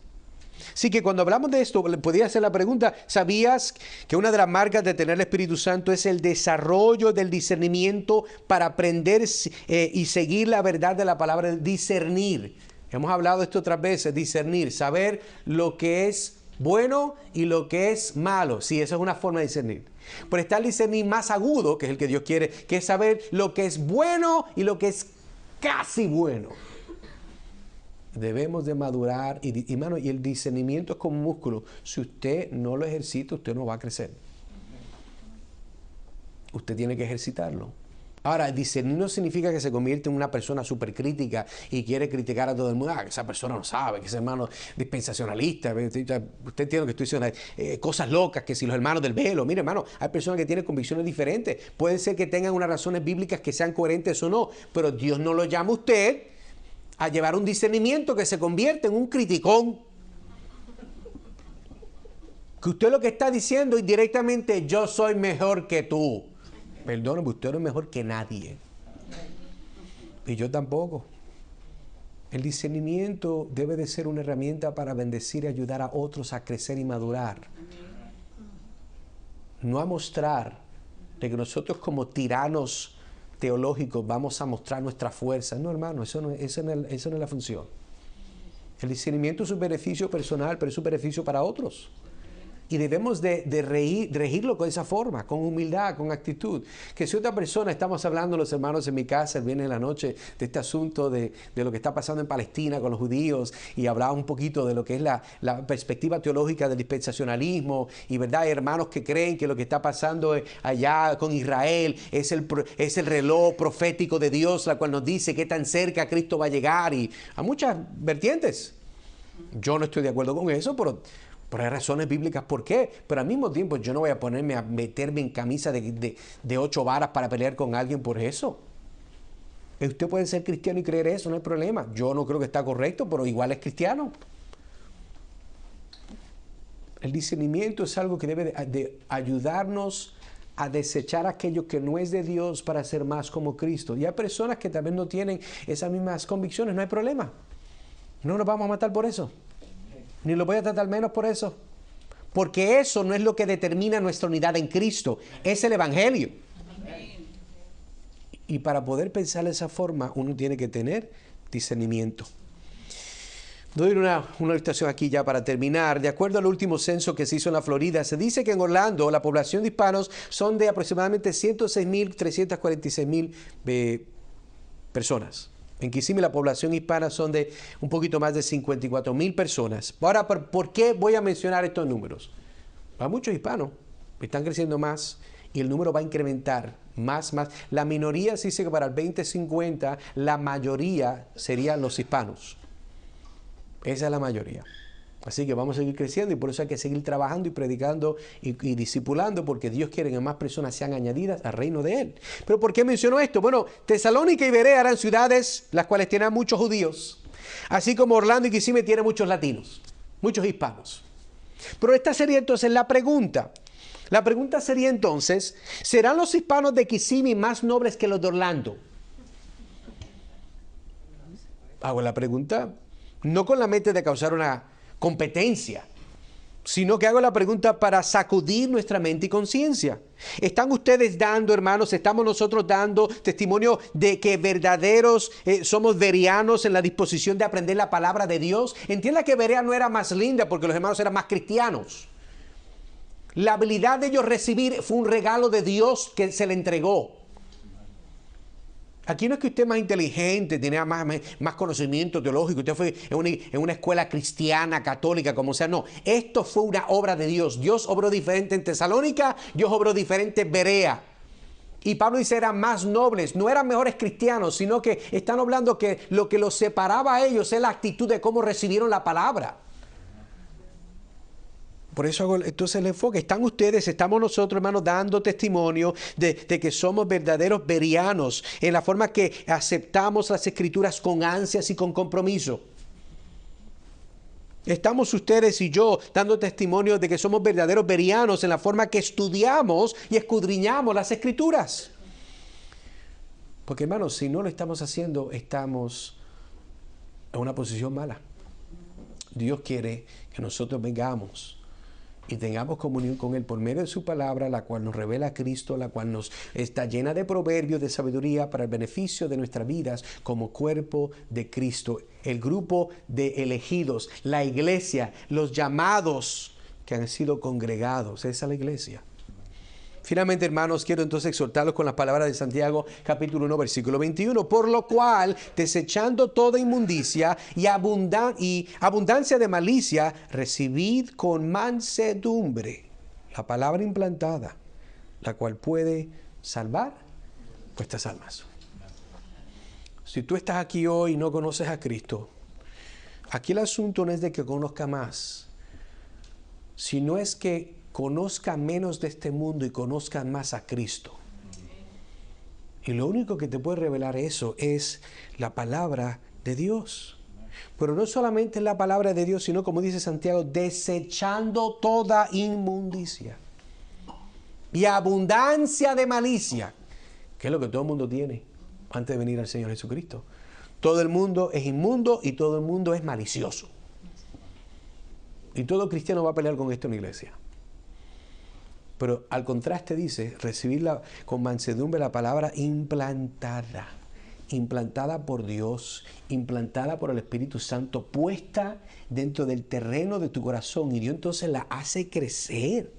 Así que cuando hablamos de esto, le podía hacer la pregunta, ¿sabías que una de las marcas de tener el Espíritu Santo es el desarrollo del discernimiento para aprender y seguir la verdad de la palabra? Discernir. Hemos hablado de esto otras veces, discernir, saber lo que es bueno y lo que es malo. Sí, eso es una forma de discernir. Pero está el discernir más agudo, que es el que Dios quiere, que es saber lo que es bueno y lo que es casi bueno. Debemos de madurar y el discernimiento es como un músculo. Si usted no lo ejercita, usted no va a crecer. Usted tiene que ejercitarlo. Ahora, discernir no significa que se convierte en una persona súper crítica y quiere criticar a todo el mundo. Que esa persona no sabe, que ese hermano dispensacionalista. Usted entiende lo que estoy diciendo. Cosas locas, que si los hermanos del velo. Mire, hermano, hay personas que tienen convicciones diferentes. Puede ser que tengan unas razones bíblicas que sean coherentes o no, pero Dios no lo llama a usted a llevar un discernimiento que se convierte en un criticón. Que usted lo que está diciendo indirectamente, yo soy mejor que tú. Perdóname, usted no es mejor que nadie. Y yo tampoco. El discernimiento debe de ser una herramienta para bendecir y ayudar a otros a crecer y madurar. No a mostrar de que nosotros como tiranos teológicos vamos a mostrar nuestra fuerza. No, hermano, eso no es la función. El discernimiento es un beneficio personal, pero es un beneficio para otros. Y debemos de regirlo con esa forma, con humildad, con actitud. Que si otra persona, estamos hablando los hermanos en mi casa el viernes en la noche de este asunto de lo que está pasando en Palestina con los judíos, y hablaba un poquito de lo que es la perspectiva teológica del dispensacionalismo, y verdad, hay hermanos que creen que lo que está pasando allá con Israel es el reloj profético de Dios, la cual nos dice que tan cerca Cristo va a llegar, y a muchas vertientes. Yo no estoy de acuerdo con eso, pero hay razones bíblicas por qué. Pero al mismo tiempo yo no voy a ponerme a meterme en camisa de 8 varas para pelear con alguien por eso. Usted puede ser cristiano y creer eso, no hay problema. Yo no creo que está correcto, pero igual es cristiano. El discernimiento es algo que debe de ayudarnos a desechar aquello que no es de Dios para ser más como Cristo. Y hay personas que también no tienen esas mismas convicciones, no hay problema. No nos vamos a matar por eso. Ni lo voy a tratar menos por eso. Porque eso no es lo que determina nuestra unidad en Cristo. Es el Evangelio. Y para poder pensar de esa forma, uno tiene que tener discernimiento. Doy una ilustración aquí ya para terminar. De acuerdo al último censo que se hizo en la Florida, se dice que en Orlando la población de hispanos son de aproximadamente 106.346.000 personas. En Kissimmee la población hispana son de un poquito más de 54.000 personas. Ahora, ¿por qué voy a mencionar estos números? Hay muchos hispanos, están creciendo más y el número va a incrementar más. La minoría se dice que para el 2050 la mayoría serían los hispanos. Esa es la mayoría. Así que vamos a seguir creciendo y por eso hay que seguir trabajando y predicando y discipulando, porque Dios quiere que más personas sean añadidas al reino de Él. ¿Pero por qué menciono esto? Bueno, Tesalónica y Berea eran ciudades las cuales tienen muchos judíos, así como Orlando y Kissimmee tienen muchos latinos, muchos hispanos. Pero esta sería entonces la pregunta. La pregunta sería entonces, ¿serán los hispanos de Kissimmee más nobles que los de Orlando? Hago la pregunta no con la mente de causar una competencia, sino que hago la pregunta para sacudir nuestra mente y conciencia. ¿Están ustedes dando, hermanos, estamos nosotros dando testimonio de que verdaderos somos bereanos en la disposición de aprender la palabra de Dios? Entienda que Berea no era más linda porque los hermanos eran más cristianos. La habilidad de ellos recibir fue un regalo de Dios que se le entregó. Aquí no es que usted es más inteligente, tenía más conocimiento teológico, usted fue en una escuela cristiana, católica, como sea. No, esto fue una obra de Dios. Dios obró diferente en Tesalónica, Dios obró diferente en Berea. Y Pablo dice, eran más nobles, no eran mejores cristianos, sino que están hablando que lo que los separaba a ellos es la actitud de cómo recibieron la palabra. Por eso hago entonces el enfoque. Están ustedes, estamos nosotros, hermanos, dando testimonio de que somos verdaderos bereanos en la forma que aceptamos las Escrituras con ansias y con compromiso. Estamos ustedes y yo dando testimonio de que somos verdaderos bereanos en la forma que estudiamos y escudriñamos las Escrituras. Porque, hermanos, si no lo estamos haciendo, estamos en una posición mala. Dios quiere que nosotros vengamos y tengamos comunión con Él por medio de su palabra, la cual nos revela a Cristo, la cual nos está llena de proverbios, de sabiduría para el beneficio de nuestras vidas como cuerpo de Cristo. El grupo de elegidos, la iglesia, los llamados que han sido congregados. Esa es la iglesia. Finalmente, hermanos, quiero entonces exhortarlos con las palabras de Santiago, capítulo 1, versículo 21. Por lo cual, desechando toda inmundicia y abundancia de malicia, recibid con mansedumbre la palabra implantada, la cual puede salvar vuestras almas. Si tú estás aquí hoy y no conoces a Cristo, aquí el asunto no es de que conozca más, sino es que conozca menos de este mundo y conozca más a Cristo. Y lo único que te puede revelar eso es la palabra de Dios. Pero no solamente es la palabra de Dios, sino como dice Santiago, desechando toda inmundicia y abundancia de malicia, que es lo que todo el mundo tiene antes de venir al Señor Jesucristo. Todo el mundo es inmundo y todo el mundo es malicioso. Y todo cristiano va a pelear con esto en la iglesia. Pero al contraste dice, recibirla con mansedumbre la palabra implantada por Dios, implantada por el Espíritu Santo, puesta dentro del terreno de tu corazón, y Dios entonces la hace crecer.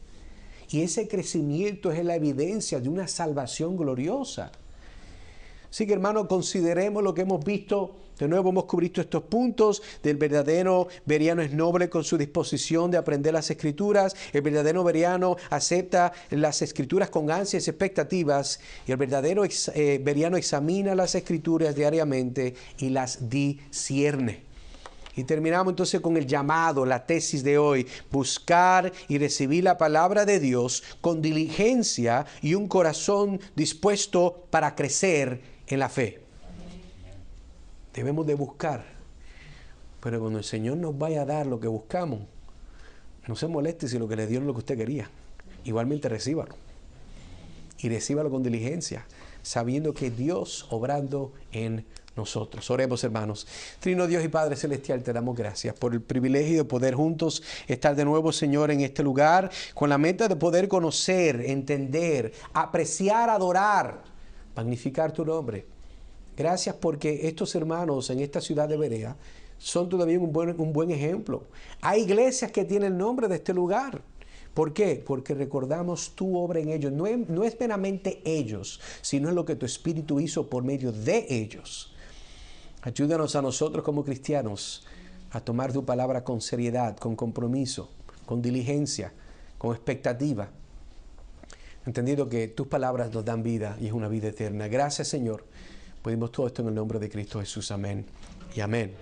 Y ese crecimiento es la evidencia de una salvación gloriosa. Así que, hermanos, consideremos lo que hemos visto. De nuevo hemos cubierto estos puntos. Del verdadero bereano es noble con su disposición de aprender las Escrituras. El verdadero bereano acepta las Escrituras con ansias y expectativas. Y el verdadero bereano examina las Escrituras diariamente y las discierne. Y terminamos entonces con el llamado, la tesis de hoy: buscar y recibir la palabra de Dios con diligencia y un corazón dispuesto para crecer en la fe. Debemos de buscar, pero cuando el Señor nos vaya a dar lo que buscamos, no se moleste si lo que le dio es lo que usted quería. Igualmente recíbalo. Y recíbalo con diligencia, sabiendo que Dios obrando en nosotros. Oremos, hermanos. Trino Dios y Padre Celestial, te damos gracias por el privilegio de poder juntos estar de nuevo, Señor, en este lugar, con la meta de poder conocer, entender, apreciar, adorar, magnificar tu nombre. Gracias porque estos hermanos en esta ciudad de Berea son todavía un buen ejemplo. Hay iglesias que tienen el nombre de este lugar. ¿Por qué? Porque recordamos tu obra en ellos. No es meramente ellos, sino es lo que tu Espíritu hizo por medio de ellos. Ayúdanos a nosotros como cristianos a tomar tu palabra con seriedad, con compromiso, con diligencia, con expectativa, entendiendo que tus palabras nos dan vida y es una vida eterna. Gracias, Señor. Pedimos todo esto en el nombre de Cristo Jesús. Amén y amén.